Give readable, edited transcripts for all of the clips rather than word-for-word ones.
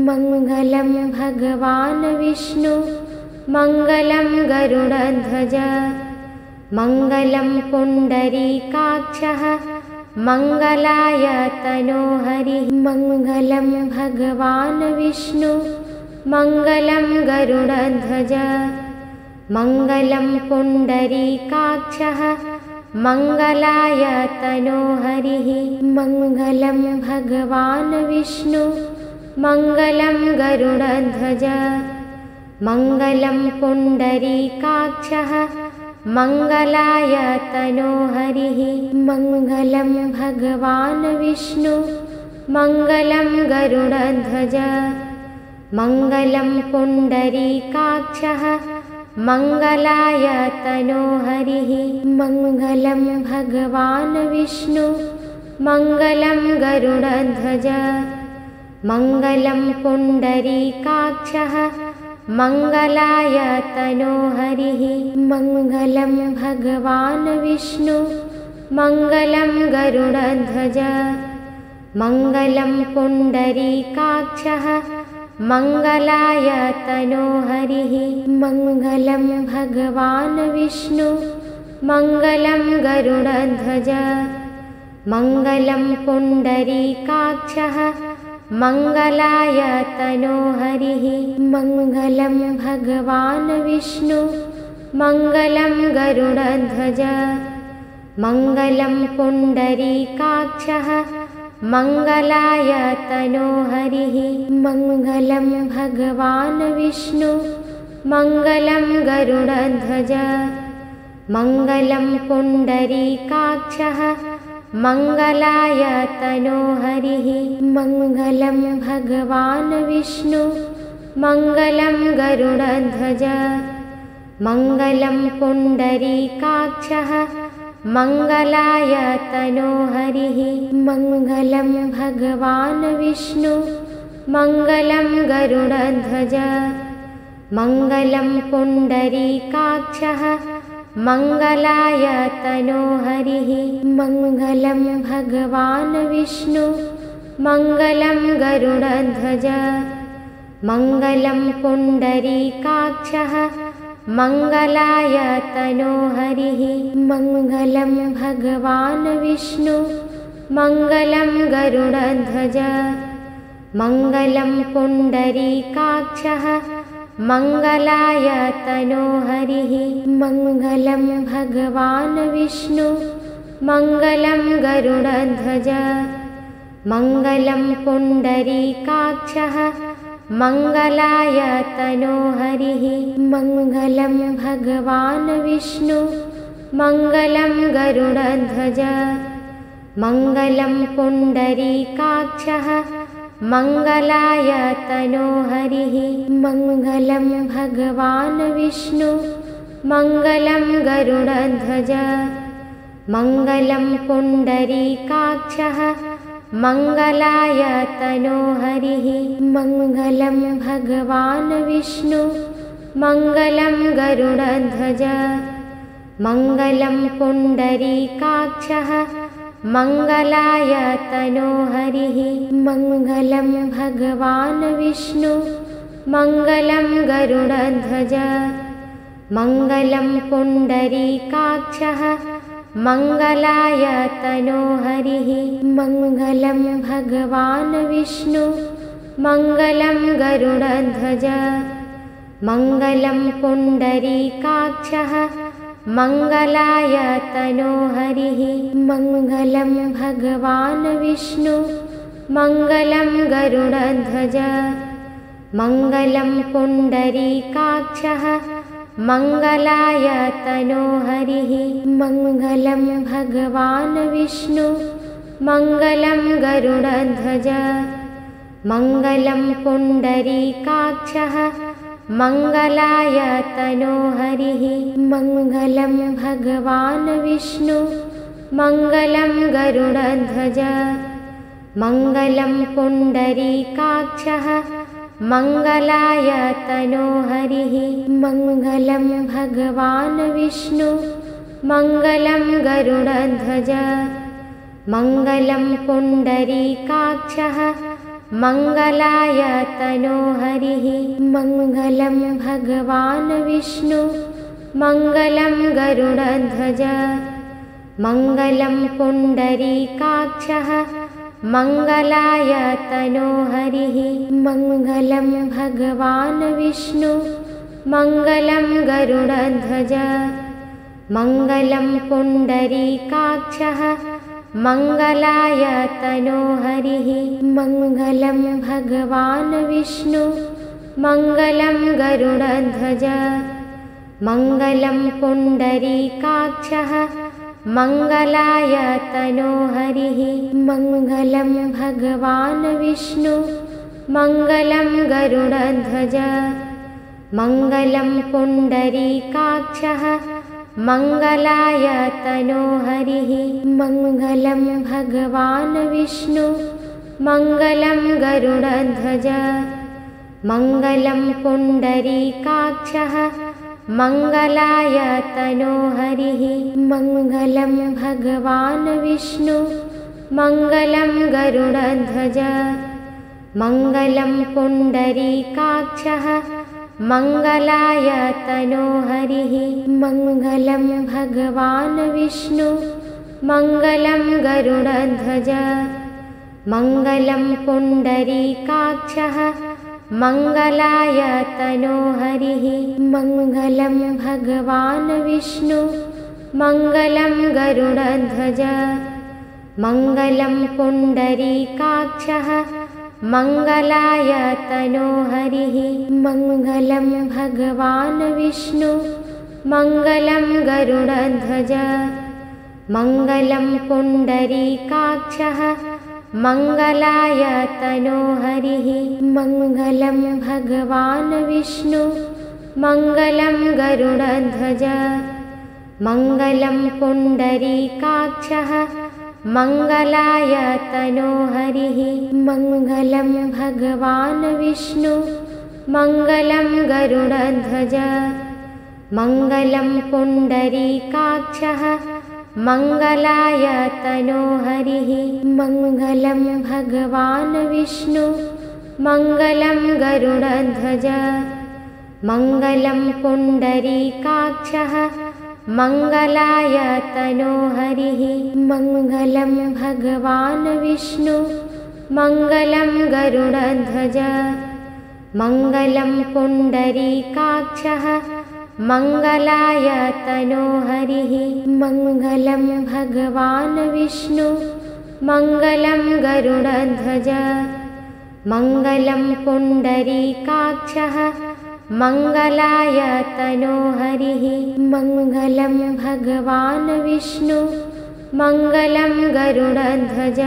मङ्गलं भगवान् विष्णु मङ्गलं गरुडध्वज मङ्गलं पुण्डरीकाक्षः मङ्गलाय तनोहरिः मङ्गलं भगवान् विष्णु मङ्गलं गरुडध्वज मङ्गलं पुण्डरीकाक्षः मङ्गलाय तनोहरिः मङ्गलं भगवान् विष्णु मङ्गलं गरुडध्वज मङ्गलं पुण्डरीकाक्षः मङ्गलाय तनोहरिः मङ्गलं भगवान् विष्णु मङ्गलं गरुडध्वज मङ्गलं पुण्डरीकाक्षः मङ्गलाय तनोहरिः मङ्गलं भगवान् विष्णु मङ्गलं गरुडध्वज मङ्गलं पुण्डरीकाक्षः मङ्गलाय तनोहरिः मङ्गलं भगवान् विष्णु मङ्गलं गरुडध्वज मङ्गलं पुण्डरीकाक्षः मङ्गलाय तनोहरिः मङ्गलं भगवान् विष्णु मङ्गलं गरुडध्वज मङ्गलं पुण्डरीकाक्षः मङ्गलाय तनोहरिः मङ्गलं भगवान् विष्णु मङ्गलं गरुडध्वज मङ्गलं पुण्डरीकाक्षः मङ्गलाय तनोहरिः मङ्गलं भगवान् विष्णु मङ्गलं गरुडध्वज मङ्गलं पुण्डरीकाक्षः मङ्गलाय तनोहरिः मङ्गलं भगवान् विष्णु मङ्गलं गरुडध्वज मङ्गलं पुण्डरीकाक्षः मङ्गलाय तनोहरिः मङ्गलं भगवान् विष्णु मङ्गलं गरुडध्वज मङ्गलं पुण्डरीकाक्षः मङ्गलाय तनोहरिः मङ्गलं भगवान् विष्णु मङ्गलं गरुडध्वज मङ्गलं पुण्डरीकाक्षः मङ्गलाय तनोहरिः मङ्गलं भगवान् विष्णु मङ्गलं गरुडध्वज मङ्गलं पुण्डरीकाक्षः मङ्गलाय तनोहरिः मङ्गलं भगवान् विष्णु मङ्गलं गरुडध्वज मङ्गलं पुण्डरीकाक्षः मङ्गलाय तनोहरिः मङ्गलं भगवान् विष्णु मङ्गलं गरुडध्वज मङ्गलं पुण्डरीकाक्षः मङ्गलाय तनोहरिः मङ्गलं भगवान् विष्णु मङ्गलं गरुडध्वज मङ्गलं पुण्डरीकाक्षः मङ्गलाय तनोहरिः मङ्गलं भगवान् विष्णु मङ्गलं गरुडध्वज मङ्गलं पुण्डरीकाक्षः मङ्गलाय तनोहरिः मङ्गलं भगवान् विष्णु मङ्गलं गरुडध्वज मङ्गलं पुण्डरीकाक्षः मङ्गलाय तनोहरिः मङ्गलं भगवान् विष्णु मङ्गलं गरुडध्वज मङ्गलं पुण्डरीकाक्षः मङ्गलाय तनोहरिः मङ्गलं भगवान् विष्णु मङ्गलं गरुडध्वज मङ्गलं पुण्डरीकाक्षः मङ्गलाय तनोहरिः मङ्गलं भगवान् विष्णु मङ्गलं गरुडध्वज मङ्गलं पुण्डरीकाक्षः मङ्गलाय तनोहरिः मङ्गलं भगवान् विष्णु मङ्गलं गरुडध्वज मङ्गलं पुण्डरीकाक्षः मङ्गलाय तनोहरिः मङ्गलं भगवान् विष्णु मङ्गलं गरुडध्वज मङ्गलं पुण्डरीकाक्षः मंगलाय तनोहरिः मंगलं भगवान् विष्णु मंगलं गरुडध्वज मंगलं पुण्डरीकाक्षः मंगलाय तनोहरिः मंगलं भगवान् विष्णु मंगलं गरुडध्वज मंगलं पुण्डरीकाक्षः मंगलाय तनोहरिः मंगलं भगवान् विष्णु मंगलं गरुडध्वज मंगलं पुण्डरीकाक्षः मंगलाय तनोहरिः मंगलं भगवान् विष्णु मंगलं गरुडध्वज मंगलं पुण्डरीकाक्षः मंगलाय तनोहरिः मंगलं भगवान् विष्णु मंगलं गरुडध्वज मंगलं पुण्डरीकाक्षः मंगलाय तनोहरिः मंगलं भगवान् विष्णु मंगलं गरुडध्वज मंगलं पुण्डरीकाक्षः मंगलाय तनोहरिः मंगलं भगवान् विष्णु मंगलं गरुडध्वज मंगलं पुण्डरीकाक्षः मंगलाय तनोहरिः मंगलं भगवान् विष्णु मंगलं गरुडध्वज मंगलं पुण्डरीकाक्षः मंगलाय तनोहरिः मंगलं भगवान् विष्णु मंगलं गरुडध्वज मंगलं पुण्डरीकाक्षः मंगलाय तनोहरिः मंगलं भगवान् विष्णु मंगलं गरुडध्वज मंगलं पुण्डरीकाक्षः मंगलाय तनोहरिः मंगलं भगवान् विष्णु मंगलं गरुडध्वज मंगलं पुण्डरीकाक्षः मंगलाय तनोहरिः मंगलं भगवान् विष्णु मंगलं गरुडध्वज मंगलं पुण्डरीकाक्षः मंगलाय तनोहरिः मंगलं भगवान् विष्णु मंगलं गरुडध्वज मंगलं पुण्डरीकाक्षः मंगलाय तनोहरिः मंगलं भगवान् विष्णु मंगलं गरुडध्वज मंगलं पुण्डरीकाक्षः मंगलाय तनोहरिः मंगलं भगवान् विष्णु मंगलं गरुडध्वज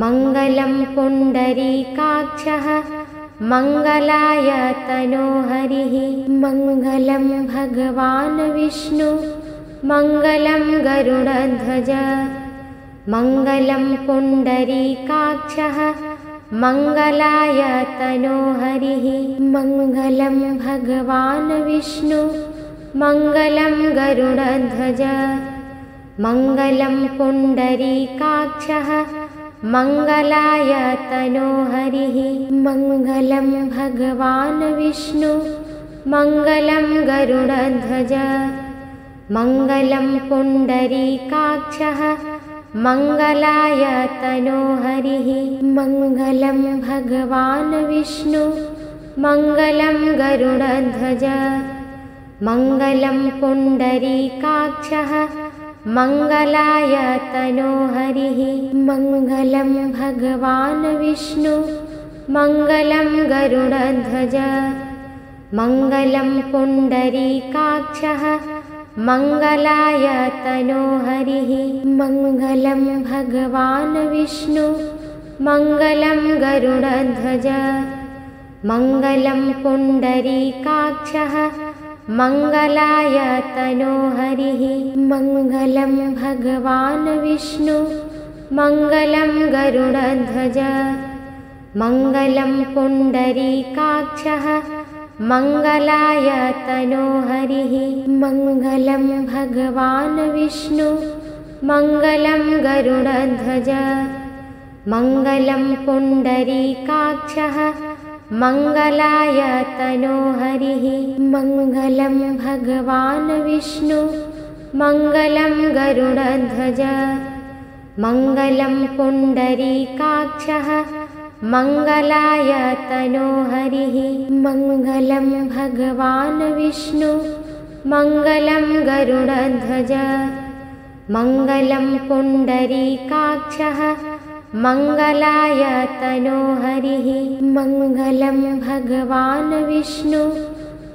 मंगलं पुण्डरीकाक्षः मंगलाय तनोहरिः मंगलं भगवान् विष्णु मंगलं गरुडध्वज मंगलं पुण्डरीकाक्षः मंगलाय तनोहरिः मंगलं भगवान् विष्णु मंगलं गरुडध्वज मंगलं पुण्डरीकाक्षः मंगलाय तनोहरिः मंगलं भगवान् विष्णु मंगलं गरुडध्वज मंगलं पुण्डरीकाक्षः मंगलाय तनोहरिः मंगलं भगवान् विष्णु मंगलं गरुडध्वज मंगलं पुण्डरीकाक्षः मंगलाय तनोहरिः मंगलं भगवान् विष्णु मंगलं गरुडध्वज मंगलं पुण्डरीकाक्षः मंगलाय तनोहरिः मंगलं भगवान् विष्णु मंगलं गरुडध्वज मंगलं पुण्डरीकाक्षः मंगलाय तनोहरिः मंगलं भगवान् विष्णु मंगलं गरुडध्वज मंगलं पुण्डरीकाक्षः मंगलाय तनोहरिः मंगलं भगवान् विष्णु मंगलं गरुडध्वज मङ्गलं पुण्डरीकाक्षः मङ्गलाय तनोहरिः मङ्गलं भगवान् विष्णु मङ्गलं गरुडध्वज मङ्गलं पुण्डरीकाक्षः मङ्गलाय तनोहरिः मङ्गलं भगवान् विष्णु मङ्गलं गरुडध्वज मङ्गलं पुण्डरीकाक्षः मङ्गलाय तनोहरिः मङ्गलं भगवान् विष्णु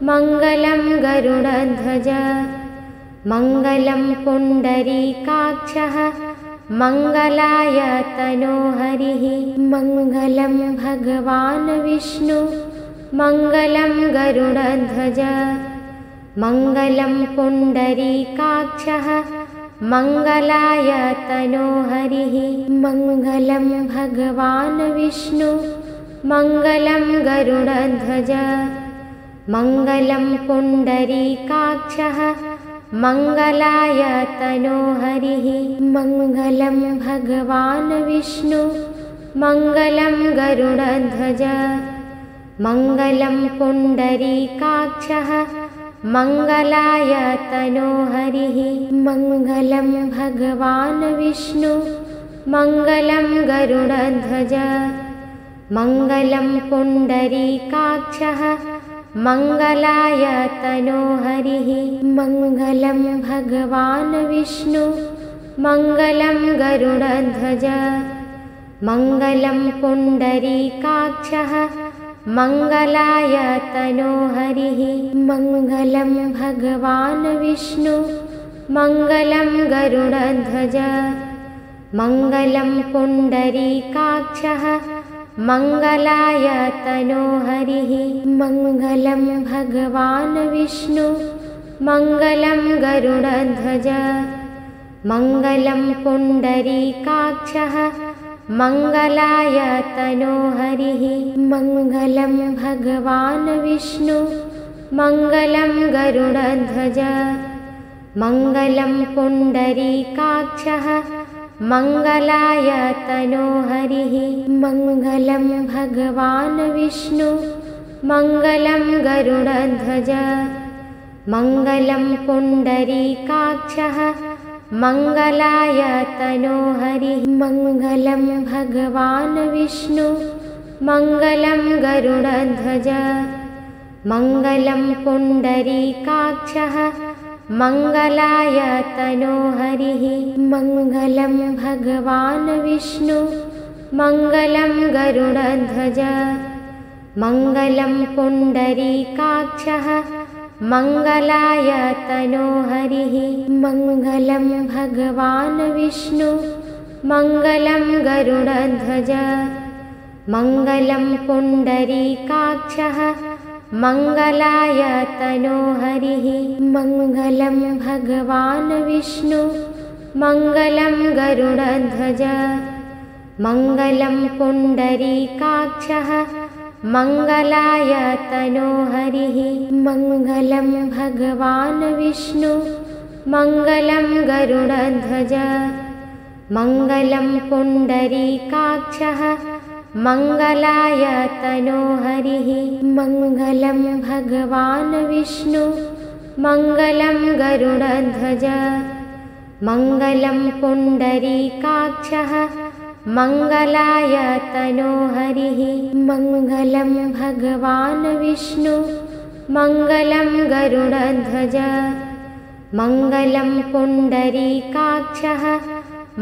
मङ्गलं गरुडध्वज मङ्गलं पुण्डरीकाक्षः मङ्गलाय तनोहरिः मङ्गलं भगवान् विष्णु मङ्गलं गरुडध्वज मङ्गलं पुण्डरीकाक्षः मङ्गलाय तनोहरिः मङ्गलं भगवान् विष्णु मङ्गलं गरुडध्वज मङ्गलं पुण्डरीकाक्षः मङ्गलाय तनोहरिः मङ्गलं भगवान् विष्णु मङ्गलं गरुडध्वज मङ्गलं पुण्डरीकाक्षः मङ्गलाय तनोहरिः मङ्गलं भगवान् विष्णु मङ्गलं गरुडध्वज मङ्गलं पुण्डरीकाक्षः मङ्गलाय तनोहरिः मङ्गलं भगवान् विष्णु मङ्गलं गरुडध्वज मङ्गलं पुण्डरीकाक्षः मङ्गलाय तनोहरिः मङ्गलं भगवान् विष्णु मङ्गलं गरुडध्वज मङ्गलं पुण्डरीकाक्षः मङ्गलाय तनोहरिः मङ्गलं भगवान् विष्णु मङ्गलं गरुडध्वज मङ्गलं पुण्डरीकाक्षः मङ्गलाय तनोहरिः मङ्गलं भगवान् विष्णु मङ्गलं गरुडध्वज मङ्गलं पुण्डरीकाक्षः मङ्गलाय तनोहरिः मङ्गलं भगवान् विष्णु मङ्गलं गरुडध्वज मङ्गलं पुण्डरीकाक्षः मङ्गलाय तनोहरिः मङ्गलं भगवान् विष्णु मङ्गलं गरुडध्वज मङ्गलं पुण्डरीकाक्षः मङ्गलाय तनोहरिः मङ्गलं भगवान् विष्णु मङ्गलं गरुडध्वज मङ्गलं पुण्डरीकाक्षः मङ्गलाय तनोहरिः मङ्गलं भगवान् विष्णु मङ्गलं गरुडध्वज मङ्गलं पुण्डरीकाक्षः मङ्गलाय तनोहरिः मङ्गलं भगवान् विष्णु मङ्गलं गरुडध्वज मङ्गलं पुण्डरीकाक्षः मङ्गलाय तनोहरिः मङ्गलं भगवान् विष्णु मङ्गलं गरुडध्वज मङ्गलं पुण्डरीकाक्षः मङ्गलाय तनोहरिः मङ्गलं भगवान् विष्णु मङ्गलं गरुडध्वज मङ्गलं पुण्डरीकाक्षः मङ्गलाय तनोहरिः मङ्गलं भगवान् विष्णु मङ्गलं गरुडध्वज मङ्गलं पुण्डरीकाक्षः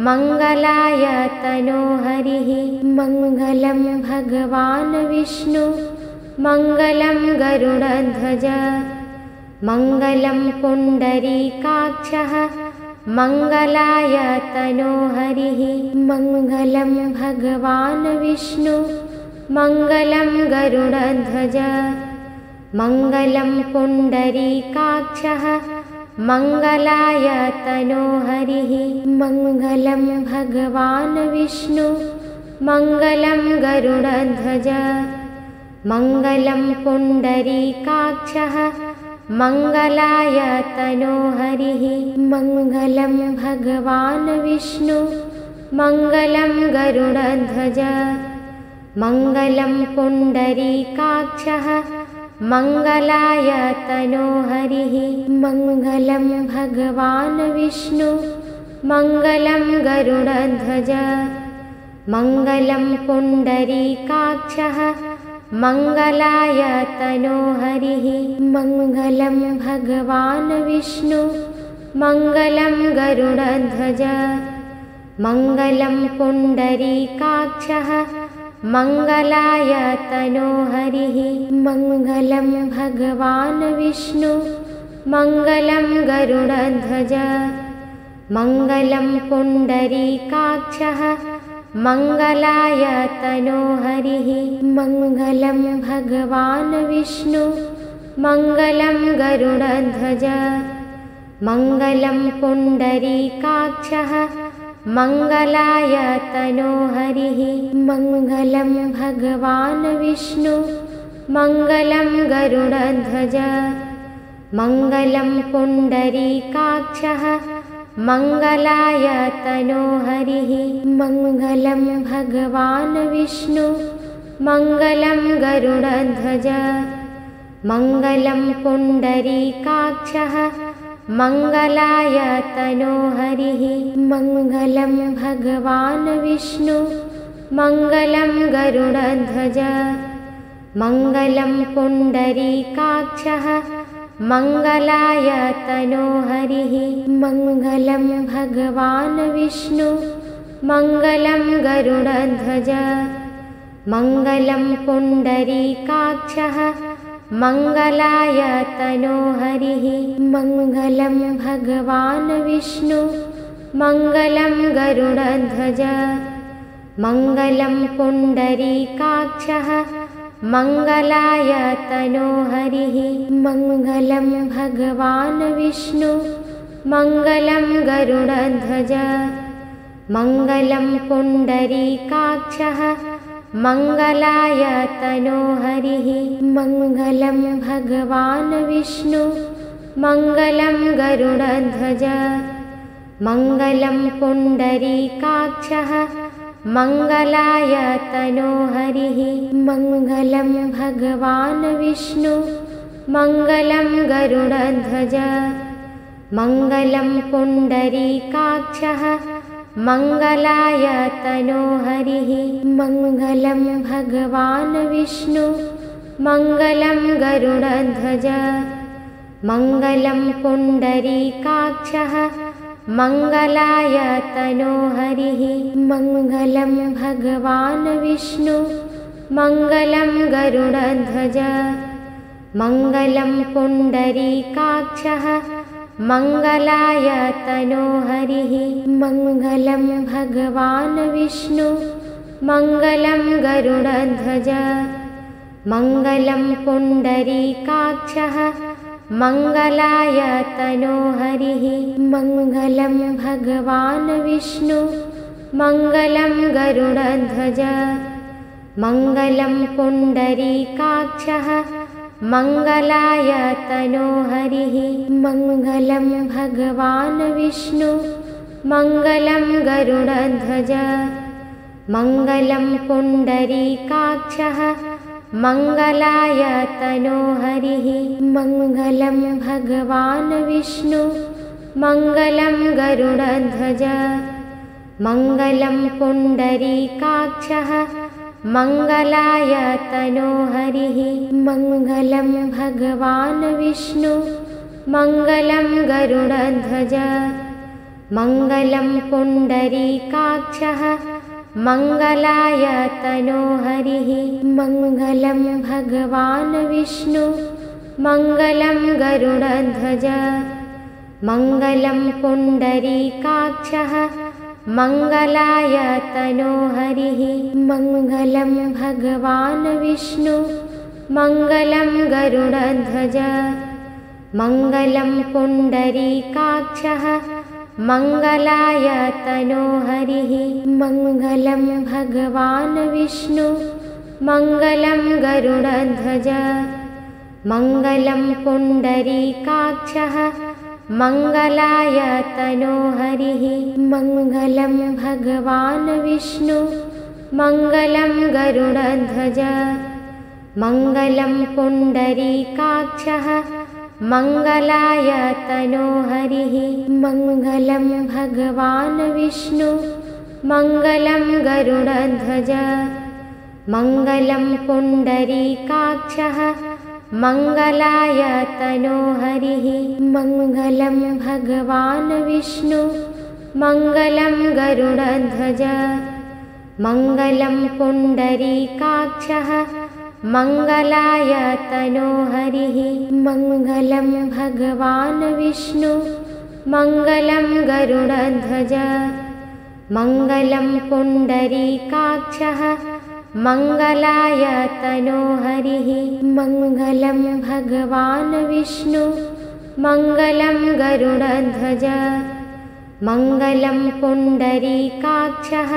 मङ्गलाय तनोहरिः मङ्गलं भगवान् विष्णु मङ्गलं गरुडध्वज मङ्गलं पुण्डरीकाक्षः मङ्गलाय तनोहरिः मङ्गलं भगवान् विष्णु मङ्गलं गरुडध्वज मङ्गलं पुण्डरीकाक्षः मङ्गलाय तनोहरिः मङ्गलं भगवान् विष्णु मङ्गलं गरुडध्वज मङ्गलं पुण्डरीकाक्षः मङ्गलाय तनोहरिः मङ्गलं भगवान् विष्णु मङ्गलं गरुडध्वज मङ्गलं पुण्डरीकाक्षः मङ्गलाय तनोहरिः मङ्गलं भगवान् विष्णु मङ्गलं गरुडध्वज मङ्गलं पुण्डरीकाक्षः मङ्गलाय तनोहरिः मङ्गलं भगवान् विष्णु मङ्गलं गरुडध्वज मङ्गलं पुण्डरीकाक्षः मङ्गलाय तनोहरिः मङ्गलं भगवान् विष्णु मङ्गलं गरुडध्वज मङ्गलं पुण्डरीकाक्षः मङ्गलाय तनोहरिः मङ्गलं भगवान् विष्णु मङ्गलं गरुडध्वज मङ्गलं पुण्डरीकाक्षः मङ्गलाय तनोहरिः मङ्गलं भगवान् विष्णु मङ्गलं गरुडध्वज मङ्गलं पुण्डरीकाक्षः मङ्गलाय तनोहरिः मङ्गलं भगवान् विष्णु मङ्गलं गरुडध्वज मङ्गलं पुण्डरीकाक्षः मङ्गलाय तनोहरिः मङ्गलं भगवान् विष्णु मङ्गलं गरुडध्वज मङ्गलं पुण्डरीकाक्षः मङ्गलाय तनोहरिः मङ्गलं भगवान् विष्णु मङ्गलं गरुडध्वज मङ्गलं पुण्डरीकाक्षः मङ्गलाय तनोहरिः मङ्गलं भगवान् विष्णु मङ्गलं गरुडध्वज मङ्गलं पुण्डरीकाक्षः मङ्गलाय तनोहरिः मङ्गलं भगवान् विष्णु मङ्गलं गरुडध्वज मङ्गलं पुण्डरीकाक्षः मङ्गलाय तनोहरिः मङ्गलं भगवान् विष्णु मङ्गलं गरुडध्वज मङ्गलं पुण्डरीकाक्षः मङ्गलाय तनोहरिः मङ्गलं भगवान् विष्णु मङ्गलं गरुडध्वज मङ्गलं पुण्डरीकाक्षः मङ्गलाय तनोहरिः मङ्गलं भगवान् विष्णु मङ्गलं गरुडध्वज मङ्गलं पुण्डरीकाक्षः मङ्गलाय तनोहरिः मङ्गलं भगवान् विष्णु मङ्गलं गरुडध्वज मङ्गलं पुण्डरीकाक्षः मङ्गलाय तनोहरिः मङ्गलं भगवान् विष्णु मङ्गलं गरुडध्वज मङ्गलं पुण्डरीकाक्षः मङ्गलाय तनोहरिः मङ्गलं भगवान् विष्णु मङ्गलं गरुडध्वज मङ्गलं पुण्डरीकाक्षः मङ्गलाय तनोहरिः मङ्गलं भगवान् विष्णु मङ्गलं गरुडध्वज मङ्गलं पुण्डरीकाक्षः मङ्गलाय तनोहरिः मङ्गलं भगवान् विष्णु मङ्गलं गरुडध्वज मङ्गलं पुण्डरीकाक्षः मङ्गलाय तनोहरिः मङ्गलं भगवान् विष्णु मङ्गलं गरुडध्वज मङ्गलं पुण्डरीकाक्षः मङ्गलाय तनोहरिः मङ्गलं भगवान् विष्णु मङ्गलं गरुडध्वज मङ्गलं पुण्डरीकाक्षः मङ्गलाय तनोहरिः मङ्गलं भगवान् विष्णु मङ्गलं गरुडध्वज मङ्गलं पुण्डरीकाक्षः मङ्गलाय तनोहरिः मङ्गलं भगवान् विष्णु मङ्गलं गरुडध्वज मङ्गलं पुण्डरीकाक्षः मंगलाय तनोहरिः मंगलं भगवान् विष्णु मंगलं गरुडध्वज मंगलं पुण्डरीकाक्षः मंगलाय तनोहरिः मंगलं भगवान् विष्णु मंगलं गरुडध्वज मंगलं पुण्डरीकाक्षः मंगलाय तनोहरिः मंगलं भगवान् विष्णु मंगलं गरुडध्वज मंगलं पुण्डरीकाक्षः मंगलाय तनोहरिः मंगलं भगवान् विष्णु मंगलं गरुडध्वज मंगलं पुण्डरीकाक्षः मंगलाय तनोहरिः मंगलं भगवान् विष्णु मंगलं गरुडध्वज मंगलं पुण्डरीकाक्षः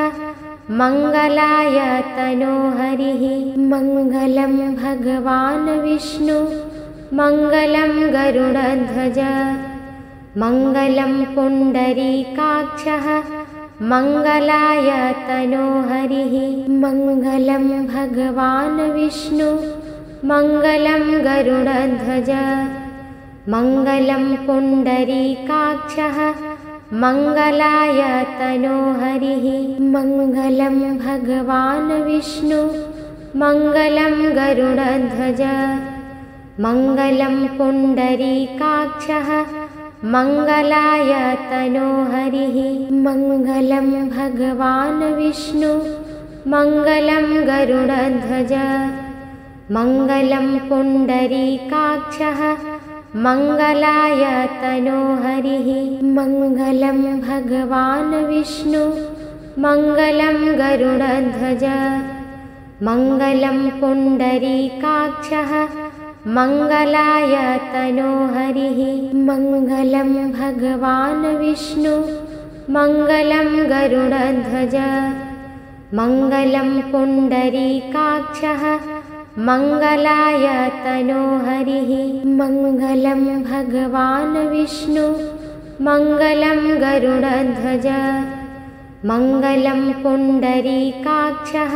मंगलाय तनोहरिः मंगलं भगवान् विष्णु मंगलं गरुडध्वज मंगलं पुण्डरीकाक्षः मंगलाय तनोहरिः मंगलं भगवान् विष्णु मंगलं गरुडध्वज मंगलं पुण्डरीकाक्षः मंगलाय तनोहरिः मंगलं भगवान् विष्णु मंगलं गरुडध्वज मंगलं पुण्डरीकाक्षः मंगलाय तनोहरिः मंगलं भगवान् विष्णु मंगलं गरुडध्वज मंगलं पुण्डरीकाक्षः मंगलाय तनोहरिः मंगलं भगवान् विष्णु मंगलं गरुडध्वज मंगलं पुण्डरीकाक्षः मंगलाय तनोहरिः मंगलं भगवान् विष्णु मंगलं गरुडध्वज मंगलं पुण्डरीकाक्षः मंगलाय तनोहरिः मंगलं भगवान् विष्णु मंगलं गरुडध्वज मंगलं पुण्डरीकाक्षः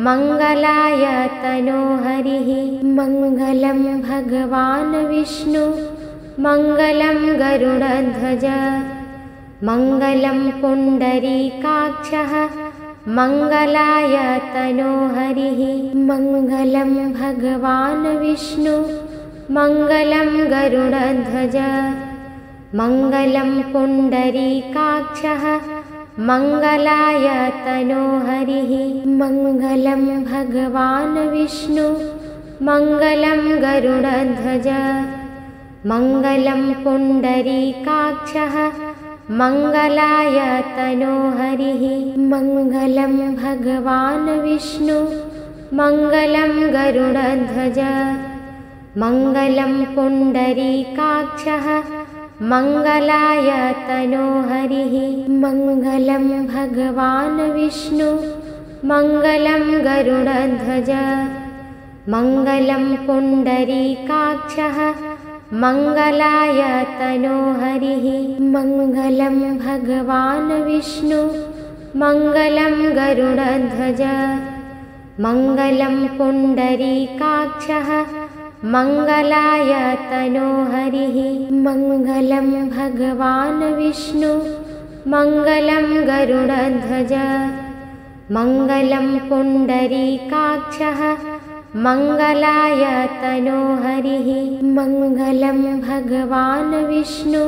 मंगलाय तनोहरिः मंगलं भगवान् विष्णु मंगलं गरुडध्वज मंगलं पुण्डरीकाक्षः मंगलाय तनोहरिः मंगलं भगवान् विष्णु मंगलं गरुडध्वज मंगलं पुण्डरीकाक्षः मंगलाय तनोहरिः मंगलं भगवान् विष्णु मंगलं गरुडध्वज मंगलं पुण्डरीकाक्षः मंगलाय तनोहरिः मंगलं भगवान् विष्णु मंगलं गरुडध्वज मंगलं पुण्डरीकाक्षः मंगलाय तनोहरिः मंगलं भगवान् विष्णु मंगलं गरुडध्वज मंगलं पुण्डरीकाक्षः मंगलाय तनोहरिः मंगलं भगवान् विष्णु मंगलं गरुडध्वज मंगलं पुण्डरीकाक्षः मंगलाय तनोहरिः मंगलं भगवान् विष्णु मंगलं गरुडध्वज मंगलं पुण्डरीकाक्षः मंगलाय तनोहरिः मंगलं भगवान् विष्णु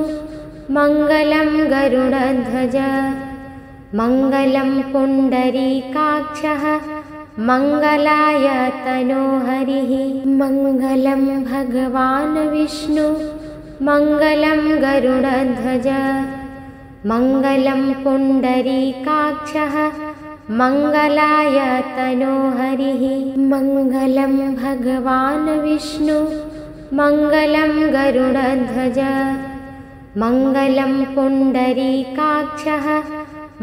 मंगलं गरुडध्वज मंगलं पुण्डरीकाक्षः मंगलाय तनोहरिः मंगलं भगवान् विष्णु मंगलं गरुडध्वज मंगलं पुण्डरीकाक्षः मंगलाय तनोहरिः मंगलं भगवान् विष्णु मंगलं गरुडध्वज मंगलं पुण्डरीकाक्षः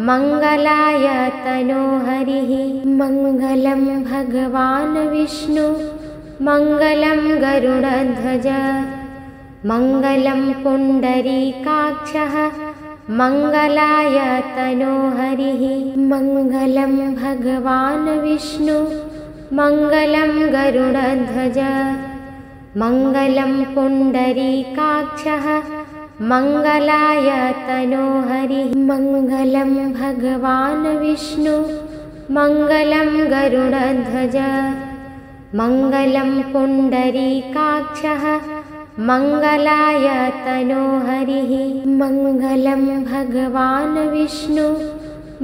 मंगलाय तनोहरिः मंगलं भगवान् विष्णु मंगलं गरुडध्वज मङ्गलं पुण्डरीकाक्षः मङ्गलाय तनोहरिः मङ्गलं भगवान् विष्णु मङ्गलं गरुडध्वज मङ्गलं पुण्डरीकाक्षः मङ्गलाय तनोहरिः मङ्गलं भगवान् विष्णु मङ्गलं गरुडध्वज मङ्गलं पुण्डरीकाक्षः मङ्गलाय तनोहरिः मङ्गलं भगवान् विष्णु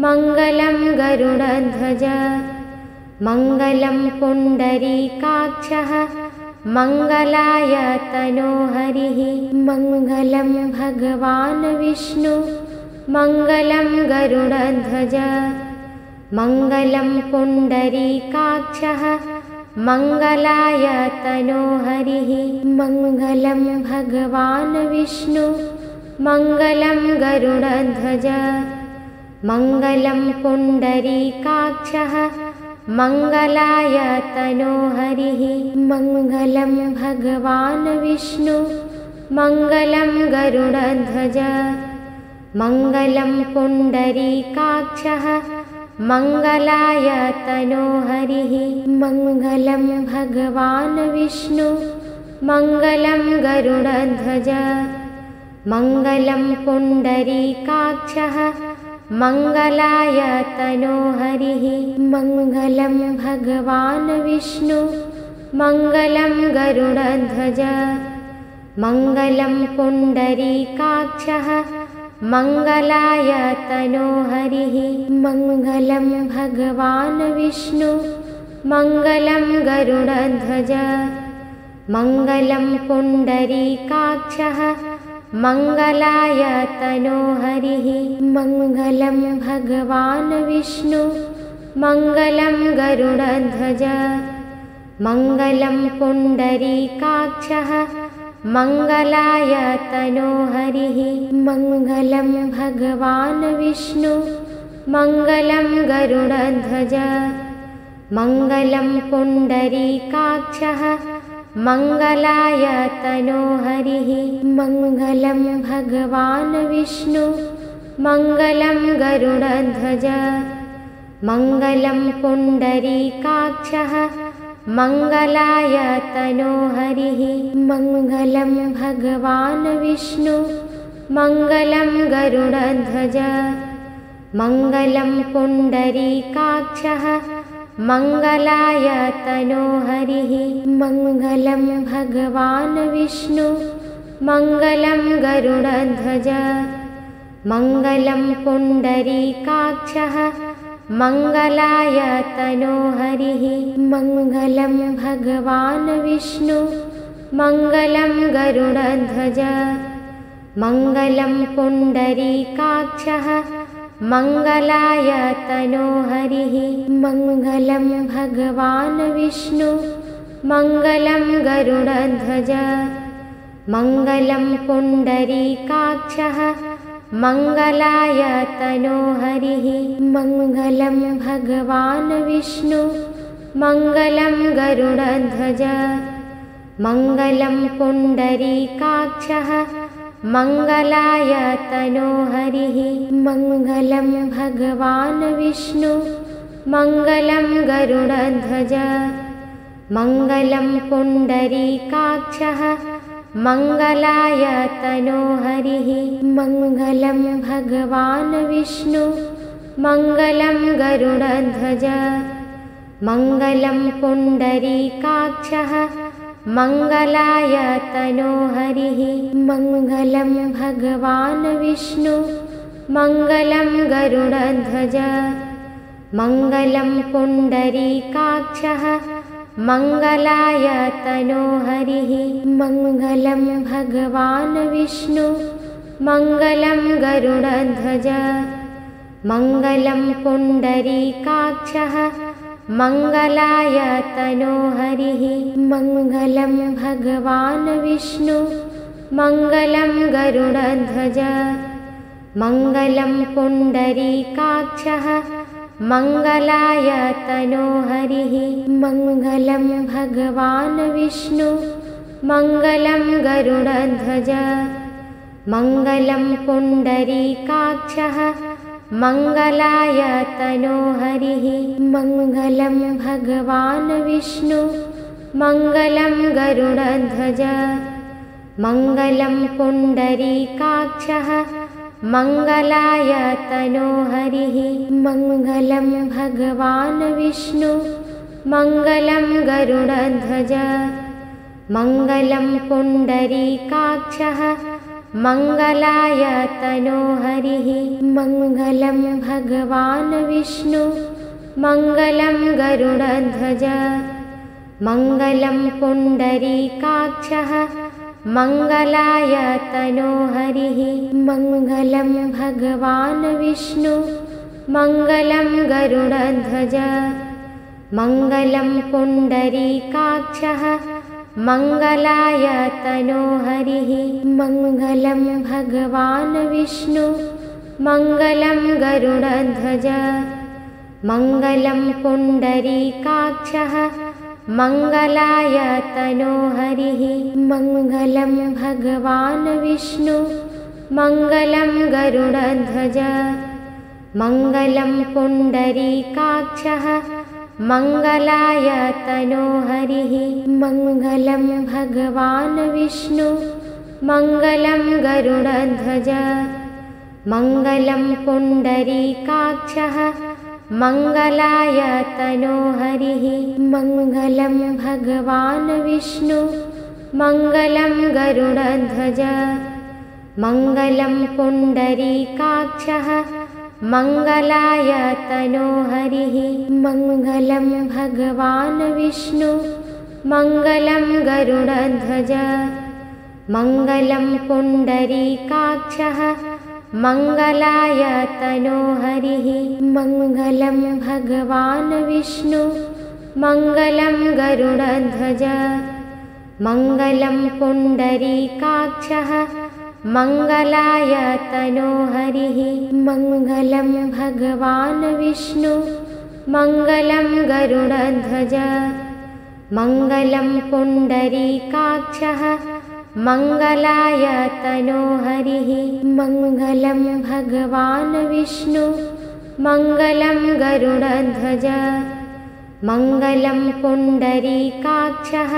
मङ्गलं गरुडध्वज मङ्गलं पुण्डरीकाक्षः मङ्गलाय तनोहरिः मङ्गलं भगवान् विष्णु मङ्गलं गरुडध्वज मङ्गलं पुण्डरीकाक्षः मङ्गलाय तनोहरिः मङ्गलं भगवान् विष्णु मङ्गलं गरुडध्वज मङ्गलं पुण्डरीकाक्षः मङ्गलाय तनोहरिः मङ्गलं भगवान् विष्णु मङ्गलं गरुडध्वज मङ्गलं पुण्डरीकाक्षः मङ्गलाय तनोहरिः मङ्गलं भगवान् विष्णु मङ्गलं गरुडध्वज मङ्गलं पुण्डरीकाक्षः मङ्गलाय तनोहरिः मङ्गलं भगवान् विष्णु मङ्गलं गरुडध्वज मङ्गलं पुण्डरीकाक्षः मङ्गलाय तनोहरिः मङ्गलं भगवान् विष्णु मङ्गलं गरुडध्वज मङ्गलं पुण्डरीकाक्षः मङ्गलाय तनोहरिः मङ्गलं भगवान् विष्णु मङ्गलं गरुडध्वज मङ्गलं पुण्डरीकाक्षः मङ्गलाय तनोहरिः मङ्गलं भगवान् विष्णु मङ्गलं गरुडध्वज मङ्गलं पुण्डरीकाक्षः मङ्गलाय तनोहरिः मङ्गलं भगवान् विष्णु मङ्गलं गरुडध्वज मङ्गलं पुण्डरीकाक्षः मङ्गलाय तनोहरिः मङ्गलं भगवान् विष्णु मङ्गलं गरुडध्वज मङ्गलं पुण्डरीकाक्षः मङ्गलाय तनोहरिः मङ्गलं भगवान् विष्णु मङ्गलं गरुडध्वज मङ्गलं पुण्डरीकाक्षः मङ्गलाय तनोहरिः मङ्गलं भगवान् विष्णु मङ्गलं गरुडध्वज मङ्गलं पुण्डरीकाक्षः मङ्गलाय तनोहरिः मङ्गलं भगवान् विष्णु मङ्गलं गरुडध्वज मङ्गलं पुण्डरीकाक्षः मङ्गलाय तनोहरिः मङ्गलं भगवान् विष्णु मङ्गलं गरुडध्वज मङ्गलं पुण्डरीकाक्षः मङ्गलाय तनोहरिः मङ्गलं भगवान् विष्णु मङ्गलं गरुडध्वज मङ्गलं पुण्डरीकाक्षः मङ्गलाय तनोहरिः मङ्गलं भगवान् विष्णु मङ्गलं गरुडध्वज मङ्गलं पुण्डरीकाक्षः मङ्गलाय तनोहरिः मङ्गलं भगवान् विष्णु मङ्गलं गरुडध्वज मङ्गलं पुण्डरीकाक्षः मङ्गलाय तनोहरिः मङ्गलं भगवान् विष्णु मङ्गलं गरुडध्वज मङ्गलं पुण्डरीकाक्षः मङ्गलाय तनोहरिः मङ्गलं भगवान् विष्णु मङ्गलं गरुडध्वज मङ्गलं पुण्डरीकाक्षः मङ्गलाय तनोहरिः मङ्गलं भगवान् विष्णु मङ्गलं गरुडध्वज मङ्गलं पुण्डरीकाक्षः मङ्गलाय तनोहरिः मङ्गलं भगवान् विष्णु मङ्गलं गरुडध्वज मङ्गलं पुण्डरीकाक्षः मङ्गलाय तनोहरिः मङ्गलं भगवान् विष्णु मङ्गलं गरुडध्वज मङ्गलं पुण्डरीकाक्षः मङ्गलाय तनोहरिः मङ्गलं भगवान् विष्णु मङ्गलं गरुडध्वज मङ्गलं पुण्डरीकाक्षः मङ्गलाय तनोहरिः मङ्गलं भगवान् विष्णु मङ्गलं गरुडध्वज मङ्गलं पुण्डरीकाक्षः मङ्गलाय तनोहरिः मङ्गलं भगवान् विष्णु मङ्गलं गरुडध्वज मङ्गलं पुण्डरीकाक्षः मङ्गलाय तनोहरिः मङ्गलं भगवान् विष्णु मङ्गलं गरुडध्वज मङ्गलं पुण्डरीकाक्षः मङ्गलाय तनोहरिः मङ्गलं भगवान् विष्णु मङ्गलं गरुडध्वज मङ्गलं पुण्डरीकाक्षः मङ्गलाय तनोहरिः मङ्गलं भगवान् विष्णु मङ्गलं गरुडध्वज मङ्गलं पुण्डरीकाक्षः मङ्गलाय तनोहरिः मङ्गलं भगवान् विष्णु मङ्गलं गरुडध्वज मङ्गलं पुण्डरीकाक्षः मङ्गलाय तनोहरिः मङ्गलं भगवान् विष्णु मङ्गलं गरुडध्वज मङ्गलं पुण्डरीकाक्षः मङ्गलाय तनोहरिः मङ्गलं भगवान् विष्णु मङ्गलं गरुडध्वज मङ्गलं पुण्डरीकाक्षः मङ्गलाय तनोहरिः मङ्गलं भगवान् विष्णु मङ्गलं गरुडध्वज मङ्गलं पुण्डरीकाक्षः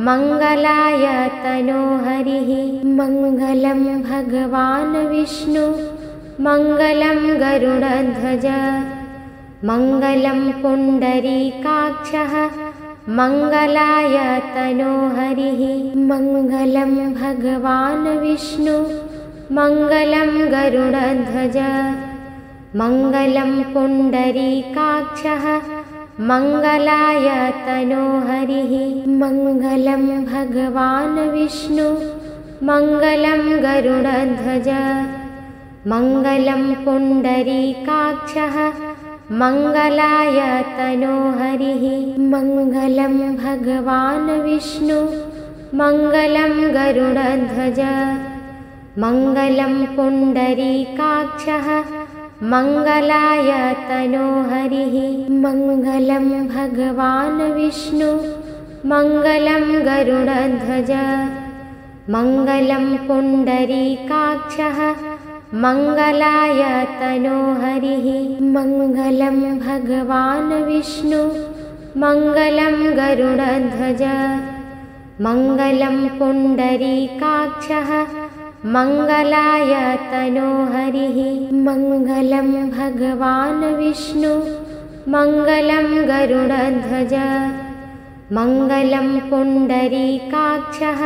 मङ्गलाय तनोहरिः मङ्गलं भगवान् विष्णु मङ्गलं गरुडध्वज मङ्गलं पुण्डरीकाक्षः मङ्गलाय तनोहरिः मङ्गलं भगवान् विष्णु मङ्गलं गरुडध्वज मङ्गलं पुण्डरीकाक्षः मङ्गलाय तनोहरिः मङ्गलं भगवान् विष्णु मङ्गलं गरुडध्वज मङ्गलं पुण्डरीकाक्षः मङ्गलाय तनोहरिः मङ्गलं भगवान् विष्णु मङ्गलं गरुडध्वज मङ्गलं पुण्डरीकाक्षः मङ्गलाय तनोहरिः मङ्गलं भगवान् विष्णु मङ्गलं गरुडध्वज मङ्गलं पुण्डरीकाक्षः मङ्गलाय तनोहरिः मङ्गलं भगवान् विष्णु मङ्गलं गरुडध्वज मङ्गलं पुण्डरीकाक्षः मङ्गलाय तनोहरिः मङ्गलं भगवान् विष्णु मङ्गलं गरुडध्वज मङ्गलं पुण्डरीकाक्षः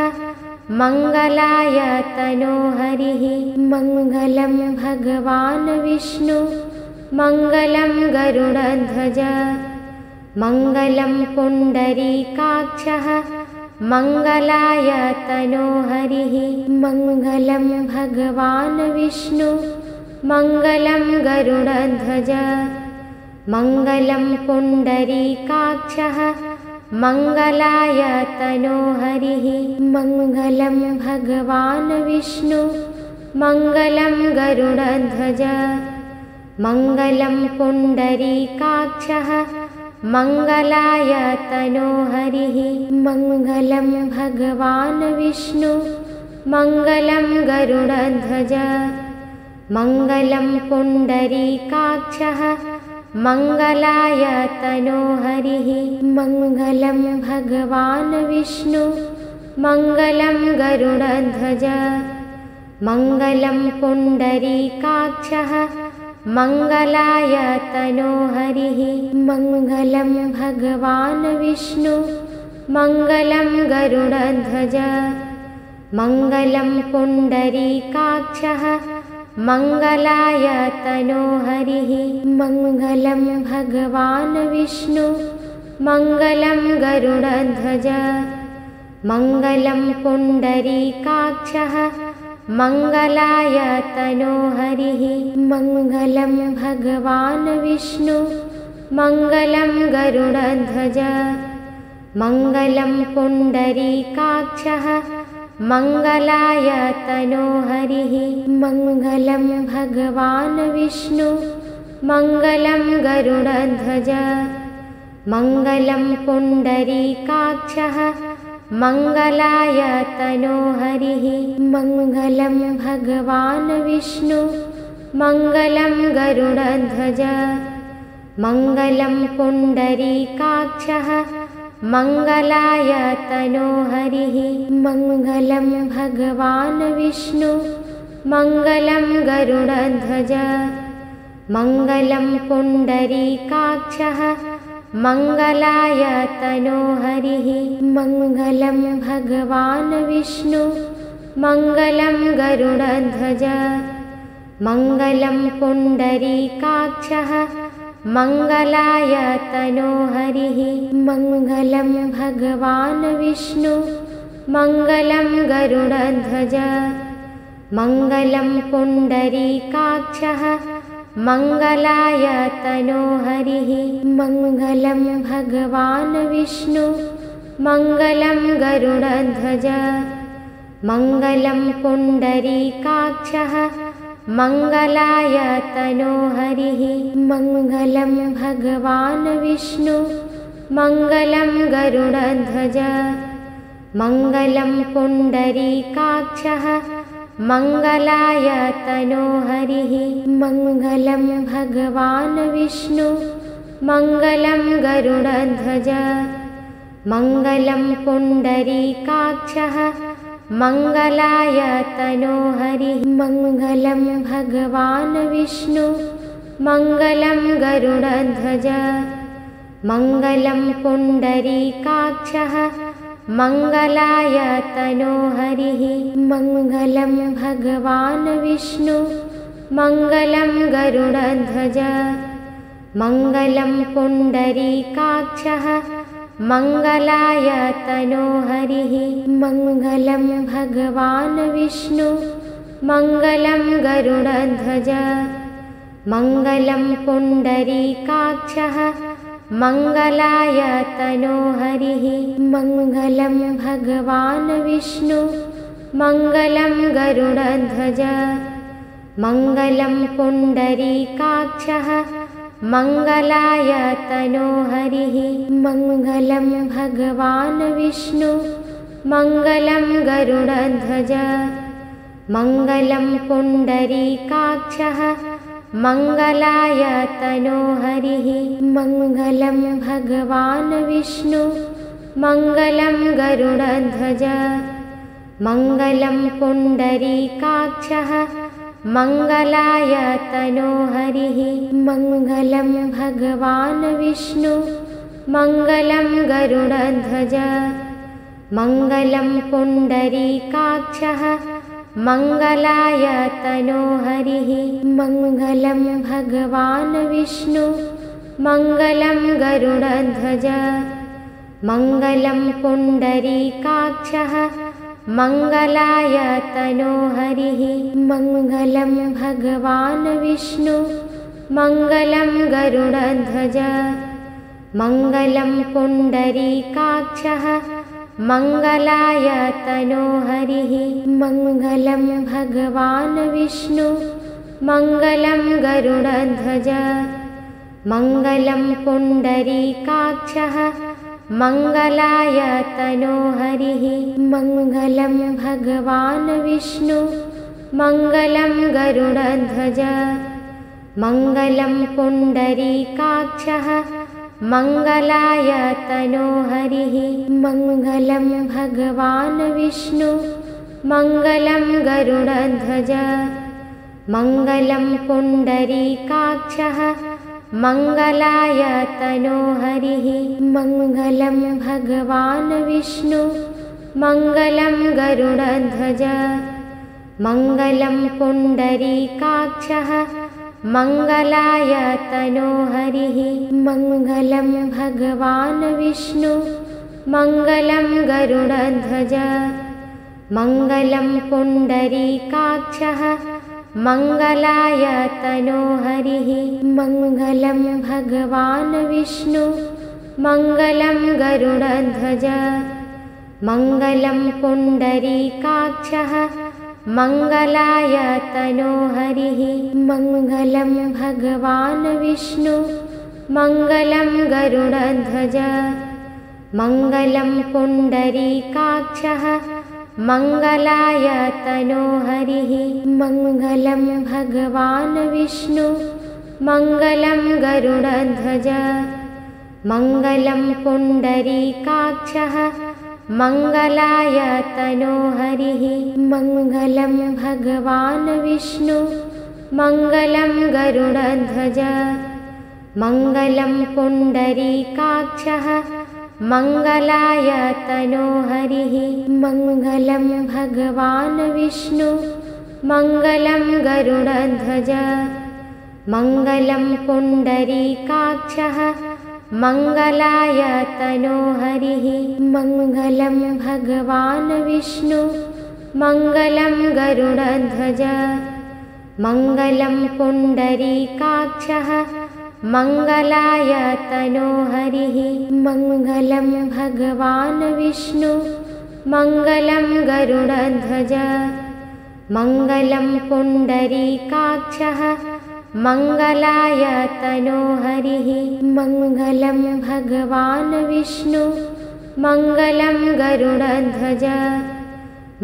मङ्गलाय तनोहरिः मङ्गलं भगवान् विष्णु मङ्गलं गरुडध्वज मङ्गलं पुण्डरीकाक्षः मङ्गलाय तनोहरिः मङ्गलं भगवान् विष्णु मङ्गलं गरुडध्वज मङ्गलं पुण्डरीकाक्षः मङ्गलाय तनोहरिः मङ्गलं भगवान् विष्णु मङ्गलं गरुडध्वज मङ्गलं पुण्डरीकाक्षः मंगलाय तनोहरिः मंगलं भगवान् विष्णु मंगलं गरुडध्वज मंगलं पुण्डरीकाक्षः मंगलाय तनोहरिः मंगलं भगवान् विष्णु मंगलं गरुडध्वज मंगलं पुण्डरीकाक्षः मंगलाय तनोहरिः मंगलं भगवान् विष्णु मंगलं गरुडध्वज मंगलं पुण्डरीकाक्षः मंगलाय तनोहरिः मंगलं भगवान् विष्णु मंगलं गरुडध्वज मंगलं पुण्डरीकाक्षः मंगलाय तनोहरिः मंगलं भगवान् विष्णु मंगलं गरुडध्वज मंगलं पुण्डरीकाक्षः मंगलाय तनोहरिः मंगलं भगवान् विष्णु मंगलं गरुडध्वज मंगलं पुण्डरीकाक्षः मंगलाय तनोहरिः मंगलं भगवान् विष्णु मंगलं गरुडध्वज मंगलं पुण्डरीकाक्षः मंगलाय तनोहरिः मंगलं भगवान् विष्णु मंगलं गरुडध्वज मंगलं पुण्डरीकाक्षः मंगलाय तनोहरिः मंगलं भगवान् विष्णु मंगलं गरुडध्वज मंगलं पुण्डरीकाक्षः मंगलाय तनोहरिः मंगलं भगवान् विष्णु मंगलं गरुडध्वज मंगलं पुण्डरीकाक्षः मंगलाय तनोहरिः मंगलं भगवान् विष्णु मंगलं गरुडध्वज मंगलं पुण्डरीकाक्षः मंगलाय तनोहरिः मंगलं भगवान् विष्णु मंगलं गरुडध्वज मंगलं पुण्डरीकाक्षः मंगलाय तनोहरिः मंगलं भगवान् विष्णु मंगलं गरुडध्वज मंगलं पुण्डरीकाक्षः मंगलाय तनोहरिः मंगलं भगवान् विष्णु मंगलं गरुडध्वज मंगलं पुण्डरीकाक्षः मंगलाय तनोहरिः मंगलं भगवान् विष्णु मंगलं गरुडध्वज मंगलं पुण्डरीकाक्षः मंगलाय तनोहरिः मंगलं भगवान् विष्णु मंगलं गरुडध्वज मंगलं पुण्डरीकाक्षः मंगलाय तनोहरिः मंगलं भगवान् विष्णु मंगलं गरुडध्वज मंगलं पुण्डरीकाक्षः मंगलाय तनोहरिः मंगलं भगवान् विष्णु मंगलं गरुडध्वज मंगलं पुण्डरीकाक्षः मंगलाय तनोहरिः मंगलं भगवान् विष्णु मंगलं गरुडध्वज मंगलं पुण्डरीकाक्षः मंगलाय तनोहरिः मंगलं भगवान् विष्णु मंगलं गरुडध्वज मंगलं पुण्डरीकाक्षः मंगलाय तनोहरिः मंगलं भगवान् विष्णु मंगलं गरुडध्वज मंगलं पुण्डरीकाक्षः मंगलाय तनोहरिः मंगलं भगवान् विष्णु मंगलं गरुडध्वज मंगलं पुण्डरीकाक्षः मंगलाय तनोहरिः मंगलं भगवान् विष्णु मंगलं गरुडध्वज मङ्गलं पुण्डरीकाक्षः मङ्गलाय तनो हरिः मङ्गलं भगवान् विष्णु मङ्गलं गरुडध्वज मङ्गलं पुण्डरीकाक्षः मङ्गलाय तनो हरिः मङ्गलं भगवान् विष्णु मङ्गलं गरुडध्वज मङ्गलं पुण्डरीकाक्षः मङ्गलाय तनो हरिः मङ्गलं भगवान् विष्णु मङ्गलं गरुडध्वज मङ्गलं पुण्डरीकाक्षः मङ्गलाय तनो हरिः मङ्गलं भगवान् विष्णु मङ्गलं गरुडध्वज मङ्गलं पुण्डरीकाक्षः मङ्गलाय तनो हरिः मङ्गलं भगवान् विष्णु मङ्गलं गरुडध्वज मङ्गलं पुण्डरीकाक्षः मङ्गलाय तनो हरिः मङ्गलं भगवान् विष्णु मङ्गलं गरुडध्वज मङ्गलं पुण्डरीकाक्षः मङ्गलाय तनो हरिः मङ्गलं भगवान् विष्णु मङ्गलं गरुडध्वज मङ्गलं पुण्डरीकाक्षः मङ्गलाय तनो हरिः मङ्गलं भगवान् विष्णु मङ्गलं गरुडध्वज मङ्गलं पुण्डरीकाक्षः मङ्गलाय तनो हरिः मङ्गलं भगवान् विष्णु मङ्गलं गरुडध्वज मङ्गलं पुण्डरीकाक्षः मङ्गलाय तनो हरिः मङ्गलं भगवान् विष्णु मङ्गलं गरुडध्वज मङ्गलं पुण्डरीकाक्षः मङ्गलाय तनो हरिः मङ्गलं भगवान् विष्णु मङ्गलं गरुडध्वज मङ्गलं पुण्डरीकाक्षः मङ्गलाय तनो हरिः मङ्गलं भगवान् विष्णु मङ्गलं गरुडध्वज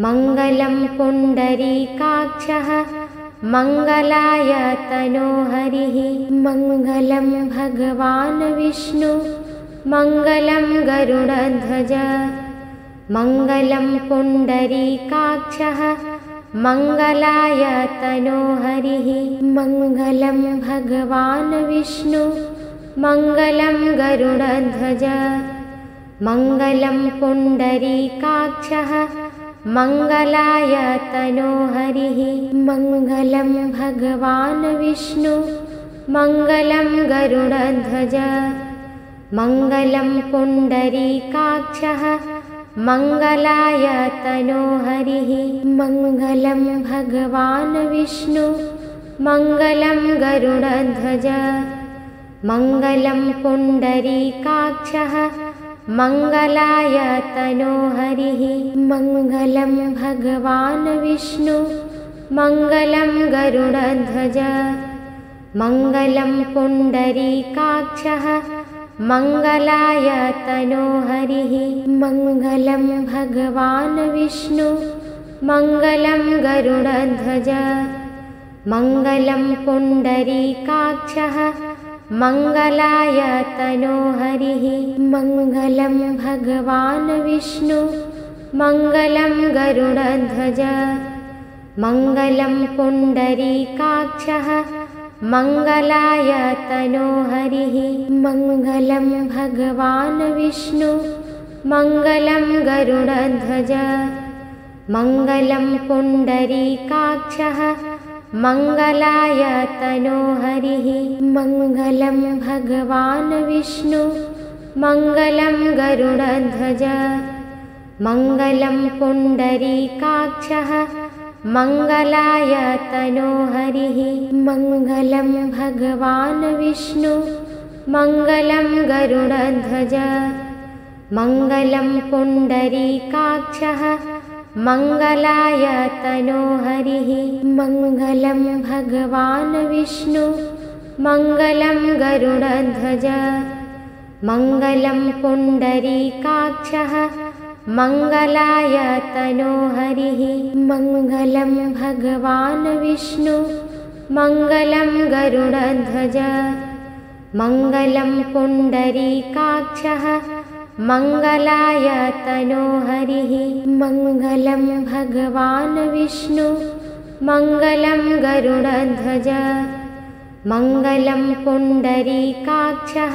मङ्गलं पुण्डरीकाक्षः मङ्गलाय तनो हरिः मङ्गलं भगवान् विष्णु मङ्गलं गरुडध्वज मङ्गलं पुण्डरीकाक्षः मङ्गलाय तनो हरिः मङ्गलं भगवान् विष्णु मङ्गलं गरुडध्वज मङ्गलं पुण्डरीकाक्षः मङ्गलाय तनो हरिः मङ्गलं भगवान् विष्णु मङ्गलं गरुडध्वज मङ्गलं पुण्डरीकाक्षः मङ्गलाय तनो हरिः मङ्गलं भगवान् विष्णु मङ्गलं गरुडध्वज मङ्गलं पुण्डरीकाक्षः मङ्गलाय तनो हरिः मङ्गलं भगवान् विष्णु मङ्गलं गरुडध्वज मङ्गलं पुण्डरीकाक्षः मङ्गलाय तनो हरिः मङ्गलं भगवान् विष्णु मङ्गलं गरुडध्वज मङ्गलं पुण्डरीकाक्षः मङ्गलाय तनो हरिः मङ्गलं भगवान् विष्णु मङ्गलं गरुडध्वज मङ्गलं पुण्डरीकाक्षः मङ्गलाय तनो हरिः मङ्गलं भगवान् विष्णु मङ्गलं गरुडध्वज मङ्गलं पुण्डरीकाक्षः मङ्गलाय तनो हरिः मङ्गलं भगवान् विष्णु मङ्गलं गरुडध्वज मङ्गलं पुण्डरीकाक्षः मङ्गलाय तनो हरिः मङ्गलं भगवान् विष्णु मङ्गलं गरुडध्वज मङ्गलं पुण्डरीकाक्षः मङ्गलाय तनो हरिः मङ्गलं भगवान् विष्णु मङ्गलं गरुडध्वज मङ्गलं पुण्डरीकाक्षः मङ्गलाय तनोहरिः मङ्गलं भगवान् विष्णु मङ्गलं गरुडध्वज मङ्गलं पुण्डरीकाक्षः मङ्गलाय तनोहरिः मङ्गलं भगवान् विष्णु मङ्गलं गरुडध्वज मङ्गलं पुण्डरीकाक्षः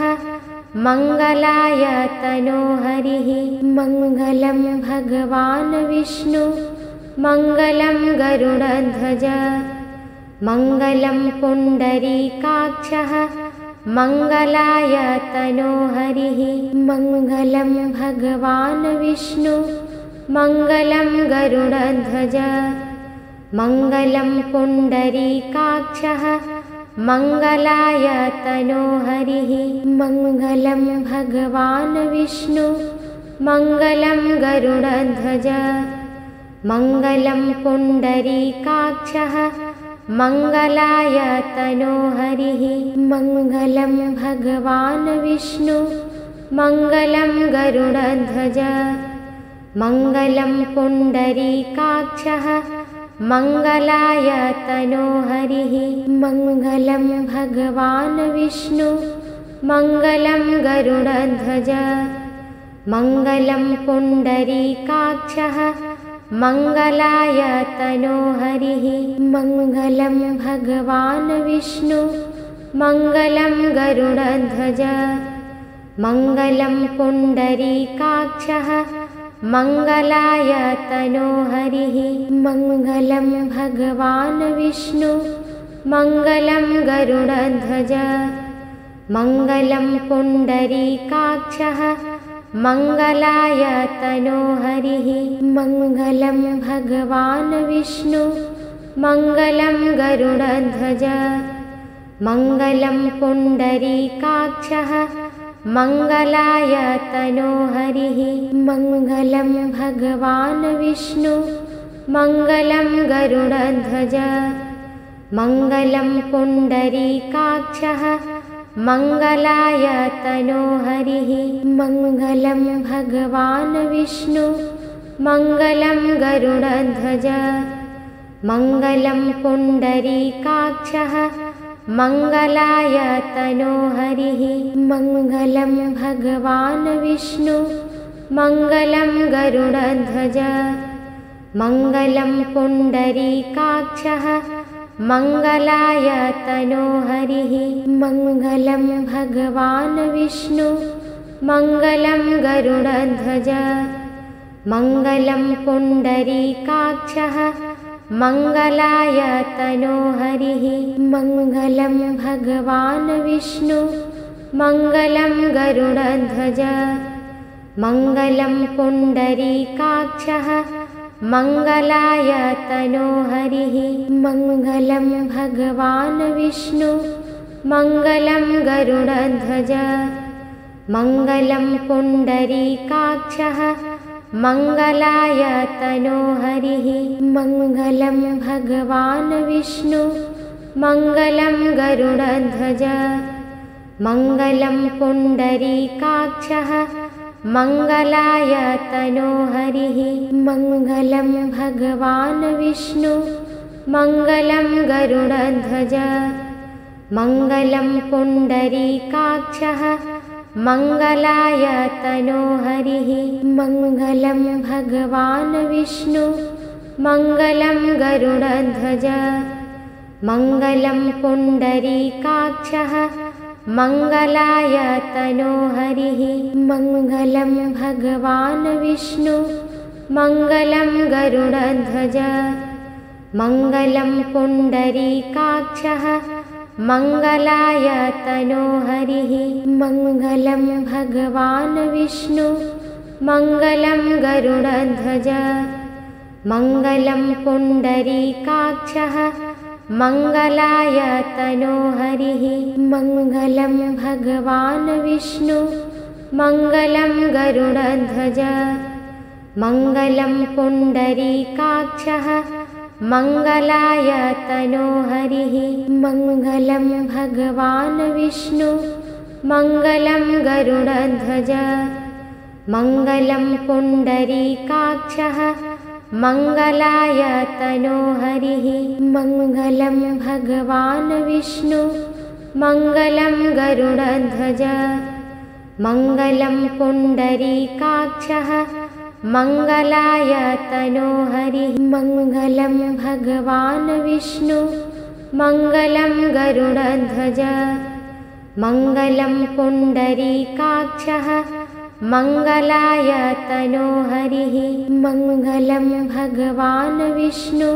मङ्गलाय तनोहरिः मङ्गलं भगवान् विष्णु मङ्गलं गरुडध्वज मङ्गलं पुण्डरीकाक्षः मङ्गलाय तनोहरिः मङ्गलं भगवान् विष्णु मङ्गलं गरुडध्वज मङ्गलं पुण्डरीकाक्षः मङ्गलाय तनोहरिः मङ्गलं भगवान् विष्णु मङ्गलं गरुडध्वज मङ्गलं पुण्डरीकाक्षः मङ्गलाय तनोहरिः मङ्गलं भगवान् विष्णु मङ्गलं गरुडध्वज मङ्गलं पुण्डरीकाक्षः मङ्गलाय तनोहरिः मङ्गलं भगवान् विष्णु मङ्गलं गरुडध्वज मङ्गलं पुण्डरीकाक्षः मङ्गलाय तनोहरिः मङ्गलं भगवान् विष्णु मङ्गलं गरुडध्वज मङ्गलं पुण्डरीकाक्षः मङ्गलाय तनोहरिः मङ्गलं भगवान् विष्णु मङ्गलं गरुडध्वज मङ्गलं पुण्डरीकाक्षः मङ्गलाय तनोहरिः मङ्गलं भगवान् विष्णु मङ्गलं गरुडध्वज मङ्गलं पुण्डरीकाक्षः मङ्गलाय तनोहरिः मङ्गलं भगवान् विष्णु मङ्गलं गरुडध्वज मङ्गलं पुण्डरीकाक्षः मङ्गलाय तनोहरिः मङ्गलं भगवान् विष्णु मङ्गलं गरुडध्वज मङ्गलं पुण्डरीकाक्षः मङ्गलाय तनोहरिः मङ्गलं भगवान् विष्णु मङ्गलं गरुडध्वज मङ्गलं पुण्डरीकाक्षः मङ्गलाय तनोहरिः मङ्गलं भगवान् विष्णु मङ्गलं गरुडध्वज मङ्गलं पुण्डरीकाक्षः मङ्गलाय तनोहरिः मङ्गलं भगवान् विष्णु मङ्गलं गरुडध्वज मङ्गलं पुण्डरीकाक्षः मङ्गलाय तनोहरिः मङ्गलं भगवान् विष्णु मङ्गलं गरुडध्वज मङ्गलं पुण्डरीकाक्षः मङ्गलाय तनोहरिः मङ्गलं भगवान् विष्णु मङ्गलं गरुडध्वज मङ्गलं पुण्डरीकाक्षः मङ्गलाय तनोहरिः मङ्गलं भगवान् विष्णु मङ्गलं गरुडध्वज मङ्गलं पुण्डरीकाक्षः मङ्गलाय तनोहरिः मङ्गलं भगवान् विष्णु मङ्गलं गरुडध्वज मङ्गलं पुण्डरीकाक्षः मङ्गलाय तनोहरिः मङ्गलं भगवान् विष्णु मङ्गलं गरुडध्वज मङ्गलं पुण्डरीकाक्षः मङ्गलाय तनोहरिः मङ्गलं भगवान् विष्णु मङ्गलं गरुडध्वज मङ्गलं पुण्डरीकाक्षः मङ्गलाय तनोहरिः मङ्गलं भगवान् विष्णु मङ्गलं गरुडध्वज मङ्गलं पुण्डरीकाक्षः मंगलाय तनोहरिः मंगलं भगवान् विष्णु मंगलं गरुडध्वज मंगलं पुण्डरीकाक्षः मंगलाय तनोहरिः मंगलं भगवान् विष्णु मंगलं गरुडध्वज मंगलं पुण्डरीकाक्षः मंगलाय तनोहरिः मंगलं भगवान् विष्णु मंगलं गरुडध्वज मंगलं पुण्डरीकाक्षः मंगलाय तनोहरिः मंगलं भगवान् विष्णु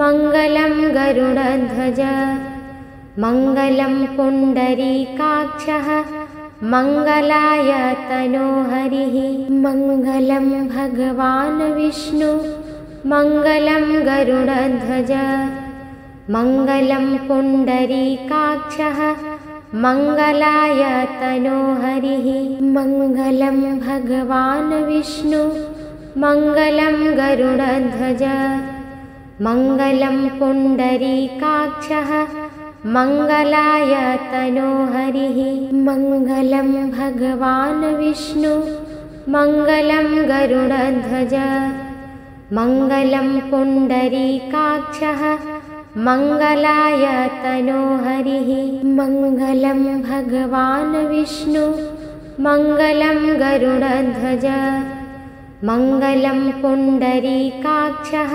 मंगलं गरुडध्वज मंगलं पुण्डरीकाक्षः मंगलाय तनोहरिः मंगलं भगवान् विष्णु मंगलं गरुडध्वज मंगलं पुण्डरीकाक्षः मंगलाय तनोहरिः मंगलं भगवान् विष्णु मंगलं गरुडध्वज मंगलं पुण्डरीकाक्षः मंगलाय तनोहरिः मंगलं भगवान् विष्णु मंगलं गरुडध्वज मंगलं पुण्डरीकाक्षः मंगलाय तनोहरिः मंगलं भगवान् विष्णु मंगलं गरुडध्वज मंगलं पुण्डरीकाक्षः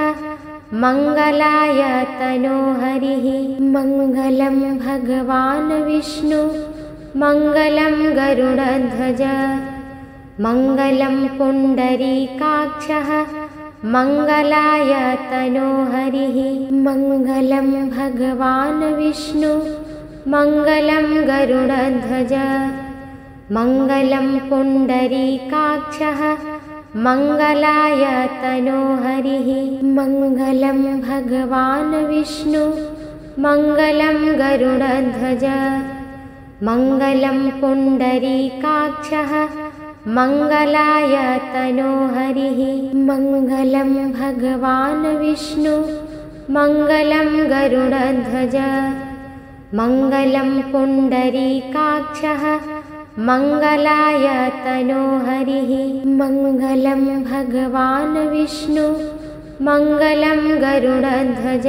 मंगलाय तनोहरिः मंगलं भगवान् विष्णु मंगलं गरुडध्वज मंगलं पुण्डरीकाक्षः मंगलाय तनोहरिः मंगलं भगवान् विष्णु मंगलं गरुडध्वज मंगलं पुण्डरीकाक्षः मंगलाय तनोहरिः मंगलं भगवान् विष्णु मंगलं गरुडध्वज मंगलं पुण्डरीकाक्षः मंगलाय तनोहरिः मंगलं भगवान् विष्णु मंगलं गरुडध्वज मंगलं पुण्डरीकाक्षः मंगलाय तनोहरिः मंगलं भगवान् विष्णु मंगलं गरुडध्वज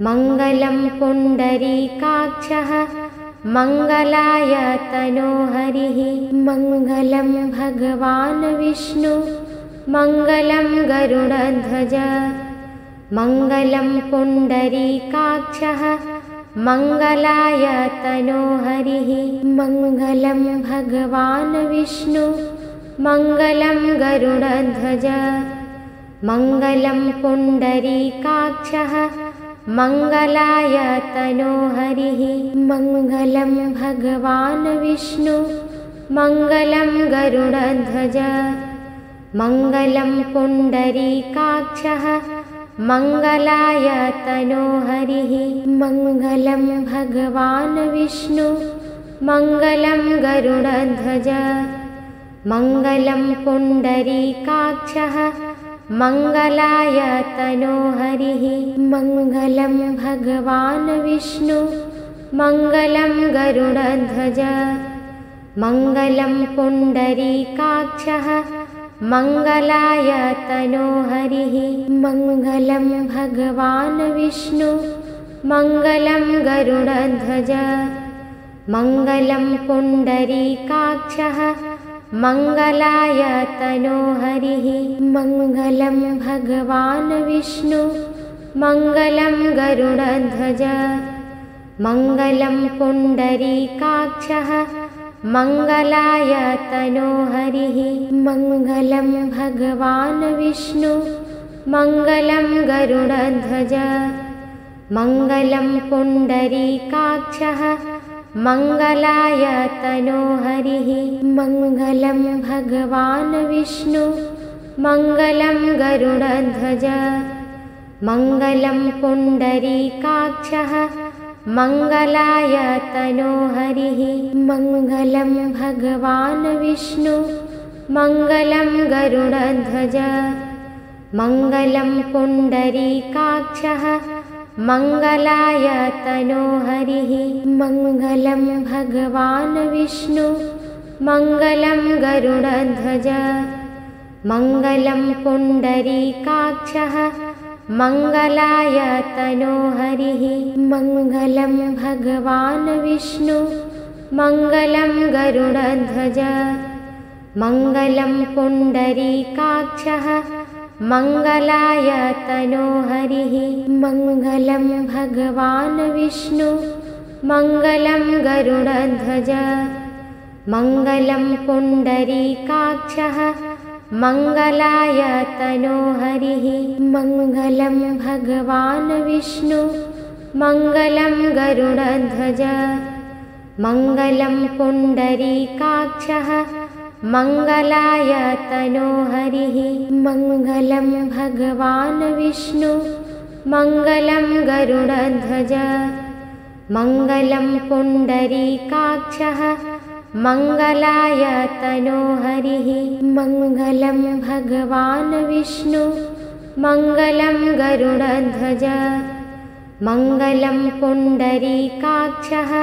मंगलं पुण्डरीकाक्षः मंगलाय तनोहरिः मंगलं भगवान् विष्णु मंगलं गरुडध्वज मंगलं पुण्डरीकाक्षः मंगलाय तनोहरिः मंगलं भगवान् विष्णु मंगलं गरुडध्वज मंगलं पुण्डरीकाक्षः मंगलाय तनोहरिः मंगलं भगवान् विष्णु मंगलं गरुडध्वज मंगलं पुण्डरीकाक्षः मंगलाय तनोहरिः मंगलं भगवान् विष्णु मंगलं गरुडध्वज मंगलं पुण्डरीकाक्षः मंगलाय तनोहरिः मंगलं भगवान् विष्णु मंगलं गरुडध्वज मंगलं पुण्डरीकाक्षः मंगलाय तनोहरिः मंगलं भगवान् विष्णु मंगलं गरुडध्वज मंगलं पुण्डरीकाक्षः मंगलाय तनोहरिः मंगलं भगवान् विष्णु मंगलं गरुडध्वज मंगलं पुण्डरीकाक्षः मंगलाय तनोहरिः मंगलं भगवान् विष्णु मंगलं गरुडध्वज मंगलं पुण्डरीकाक्षः मंगलाय तनोहरिः मंगलं भगवान् विष्णु मंगलं गरुडध्वज मंगलं पुण्डरीकाक्षः मंगलाय तनोहरिः मंगलं भगवान् विष्णु मंगलं गरुडध्वज मङ्गलं पुण्डरीकाक्षः मङ्गलाय तनोहरिः मङ्गलं भगवान् विष्णु मङ्गलं गरुडध्वज मङ्गलं पुण्डरीकाक्षः मङ्गलाय तनोहरिः मङ्गलं भगवान् विष्णु मङ्गलं गरुडध्वज मङ्गलं पुण्डरीकाक्षः मङ्गलाय तनोहरिः मङ्गलं भगवान् विष्णु मङ्गलं गरुडध्वज मङ्गलं पुण्डरीकाक्षः मङ्गलाय तनोहरिः मङ्गलं भगवान् विष्णु मङ्गलं गरुडध्वज मङ्गलं पुण्डरीकाक्षः मङ्गलाय तनोहरिः मङ्गलं भगवान् विष्णु मङ्गलं गरुडध्वज मङ्गलं पुण्डरीकाक्षः मङ्गलाय तनोहरिः मङ्गलं भगवान् विष्णु मङ्गलं गरुडध्वज मङ्गलं पुण्डरीकाक्षः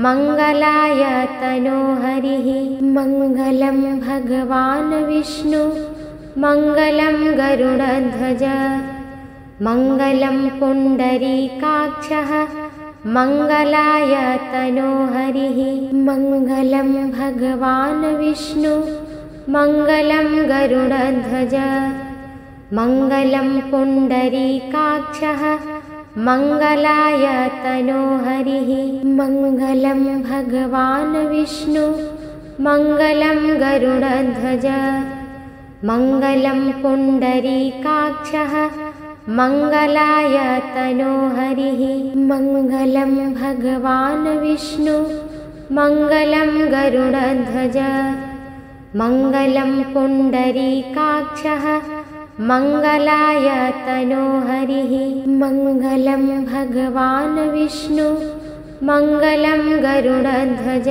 मङ्गलाय तनोहरिः मङ्गलं भगवान् विष्णु मङ्गलं गरुडध्वज मङ्गलं पुण्डरीकाक्षः मङ्गलाय तनोहरिः मङ्गलं भगवान् विष्णु मङ्गलं गरुडध्वज मङ्गलं पुण्डरीकाक्षः मङ्गलाय तनोहरिः मङ्गलं भगवान् विष्णु मङ्गलं गरुडध्वज मङ्गलं पुण्डरीकाक्षः मङ्गलाय तनोहरिः मङ्गलं भगवान् विष्णु मङ्गलं गरुडध्वज मङ्गलं पुण्डरीकाक्षः मङ्गलाय तनोहरिः मङ्गलं भगवान् विष्णु मङ्गलं गरुडध्वज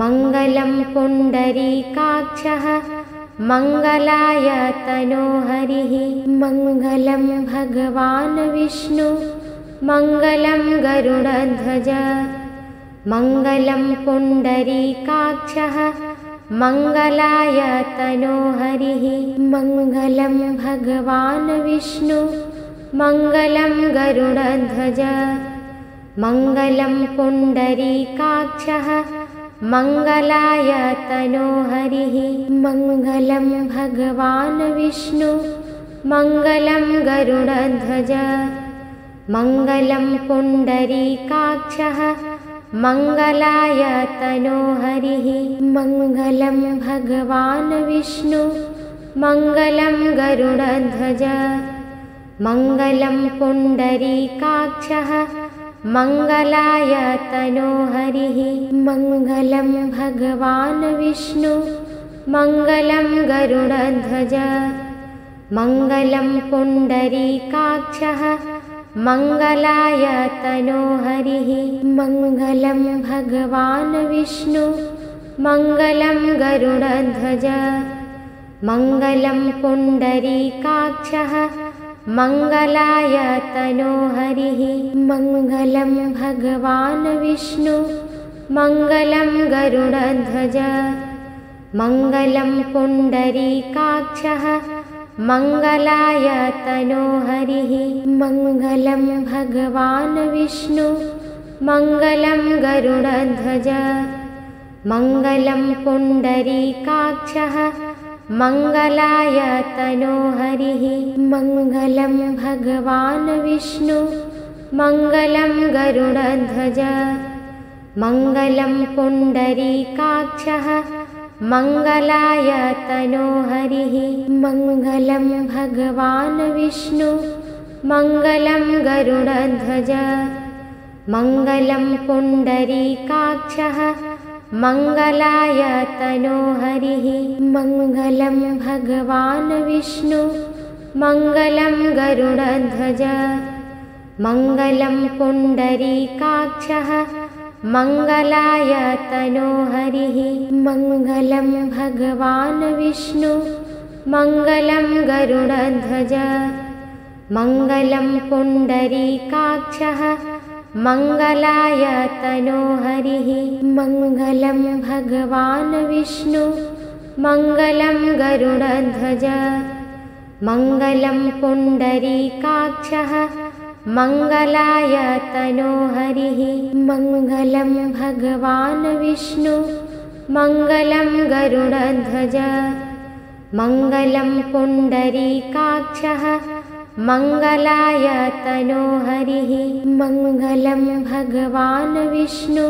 मङ्गलं पुण्डरीकाक्षः मङ्गलाय तनोहरिः मङ्गलं भगवान् विष्णु मङ्गलं गरुडध्वज मङ्गलं पुण्डरीकाक्षः मङ्गलाय तनोहरिः मङ्गलं भगवान् विष्णु मङ्गलं गरुडध्वज मङ्गलं पुण्डरीकाक्षः मङ्गलाय तनोहरिः मङ्गलं भगवान् विष्णु मङ्गलं गरुडध्वज मङ्गलं पुण्डरीकाक्षः मङ्गलाय तनोहरिः मङ्गलं भगवान् विष्णु मङ्गलं गरुडध्वज मङ्गलं पुण्डरीकाक्षः मङ्गलाय तनोहरिः मङ्गलं भगवान् विष्णु मङ्गलं गरुडध्वज मङ्गलं पुण्डरीकाक्षः मङ्गलाय तनोहरिः मङ्गलं भगवान् विष्णु मङ्गलं गरुडध्वज मङ्गलं पुण्डरीकाक्षः मङ्गलाय तनोहरिः मङ्गलं भगवान् विष्णु मङ्गलं गरुडध्वज मङ्गलं पुण्डरीकाक्षः मङ्गलाय तनोहरिः मङ्गलं भगवान् विष्णु मङ्गलं गरुडध्वज मङ्गलं पुण्डरीकाक्षः मङ्गलाय तनोहरिः मङ्गलं भगवान् विष्णु मङ्गलं गरुडध्वज मङ्गलं पुण्डरीकाक्षः मङ्गलाय तनोहरिः मङ्गलं भगवान् विष्णु मङ्गलं गरुडध्वज मङ्गलं पुण्डरीकाक्षः मङ्गलाय तनोहरिः मङ्गलं भगवान् विष्णु मङ्गलं गरुडध्वज मङ्गलं पुण्डरीकाक्षः मङ्गलाय तनोहरिः मङ्गलं भगवान् विष्णु मङ्गलं गरुडध्वज मङ्गलं पुण्डरीकाक्षः मङ्गलाय तनोहरिः मङ्गलं भगवान् विष्णु मङ्गलं गरुडध्वज मङ्गलं पुण्डरीकाक्षः मङ्गलाय तनोहरिः मङ्गलं भगवान् विष्णु मङ्गलं गरुडध्वज मङ्गलं पुण्डरीकाक्षः मङ्गलाय तनोहरिः मङ्गलं भगवान् विष्णु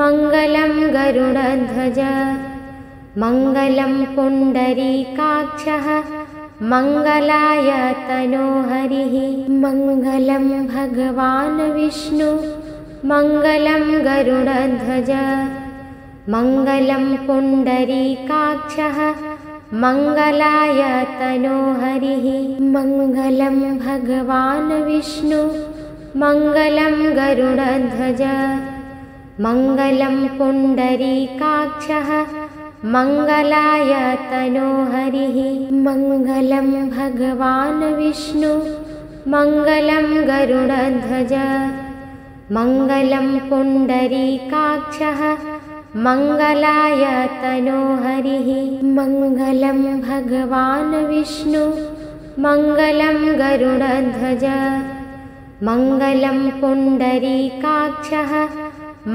मङ्गलं गरुडध्वज मङ्गलं पुण्डरीकाक्षः मङ्गलाय तनोहरिः मङ्गलं भगवान् विष्णु मङ्गलं गरुडध्वज मङ्गलं पुण्डरीकाक्षः मङ्गलाय तनोहरिः मङ्गलं भगवान् विष्णु मङ्गलं गरुडध्वज मङ्गलं पुण्डरीकाक्षः मङ्गलाय तनोहरिः मङ्गलं भगवान् विष्णु मङ्गलं गरुडध्वज मङ्गलं पुण्डरीकाक्षः मङ्गलाय तनोहरिः मङ्गलं भगवान् विष्णु मङ्गलं गरुडध्वज मङ्गलं पुण्डरीकाक्षः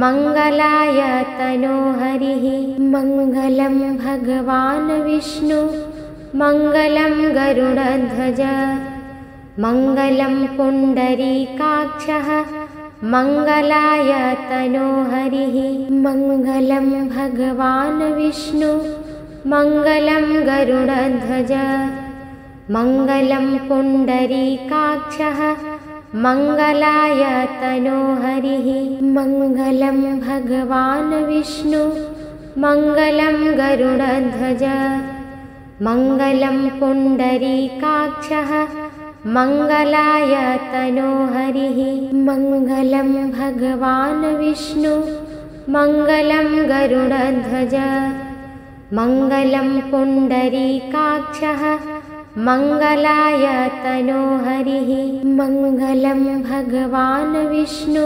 मङ्गलाय तनोहरिः मङ्गलं भगवान् विष्णु मङ्गलं गरुडध्वज मङ्गलं पुण्डरीकाक्षः मङ्गलाय तनोहरिः मङ्गलं भगवान् विष्णु मङ्गलं गरुडध्वज मङ्गलं पुण्डरीकाक्षः मङ्गलाय तनोहरिः मङ्गलं भगवान् विष्णु मङ्गलं गरुडध्वज मङ्गलं पुण्डरीकाक्षः मङ्गलाय तनोहरिः मङ्गलं भगवान् विष्णु मङ्गलं गरुडध्वज मङ्गलं पुण्डरीकाक्षः मङ्गलाय तनोहरिः मङ्गलं भगवान् विष्णु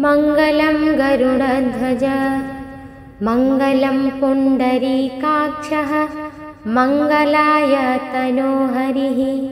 मङ्गलं गरुडध्वज मङ्गलं पुण्डरीकाक्षः मङ्गलाय तनोहरिः।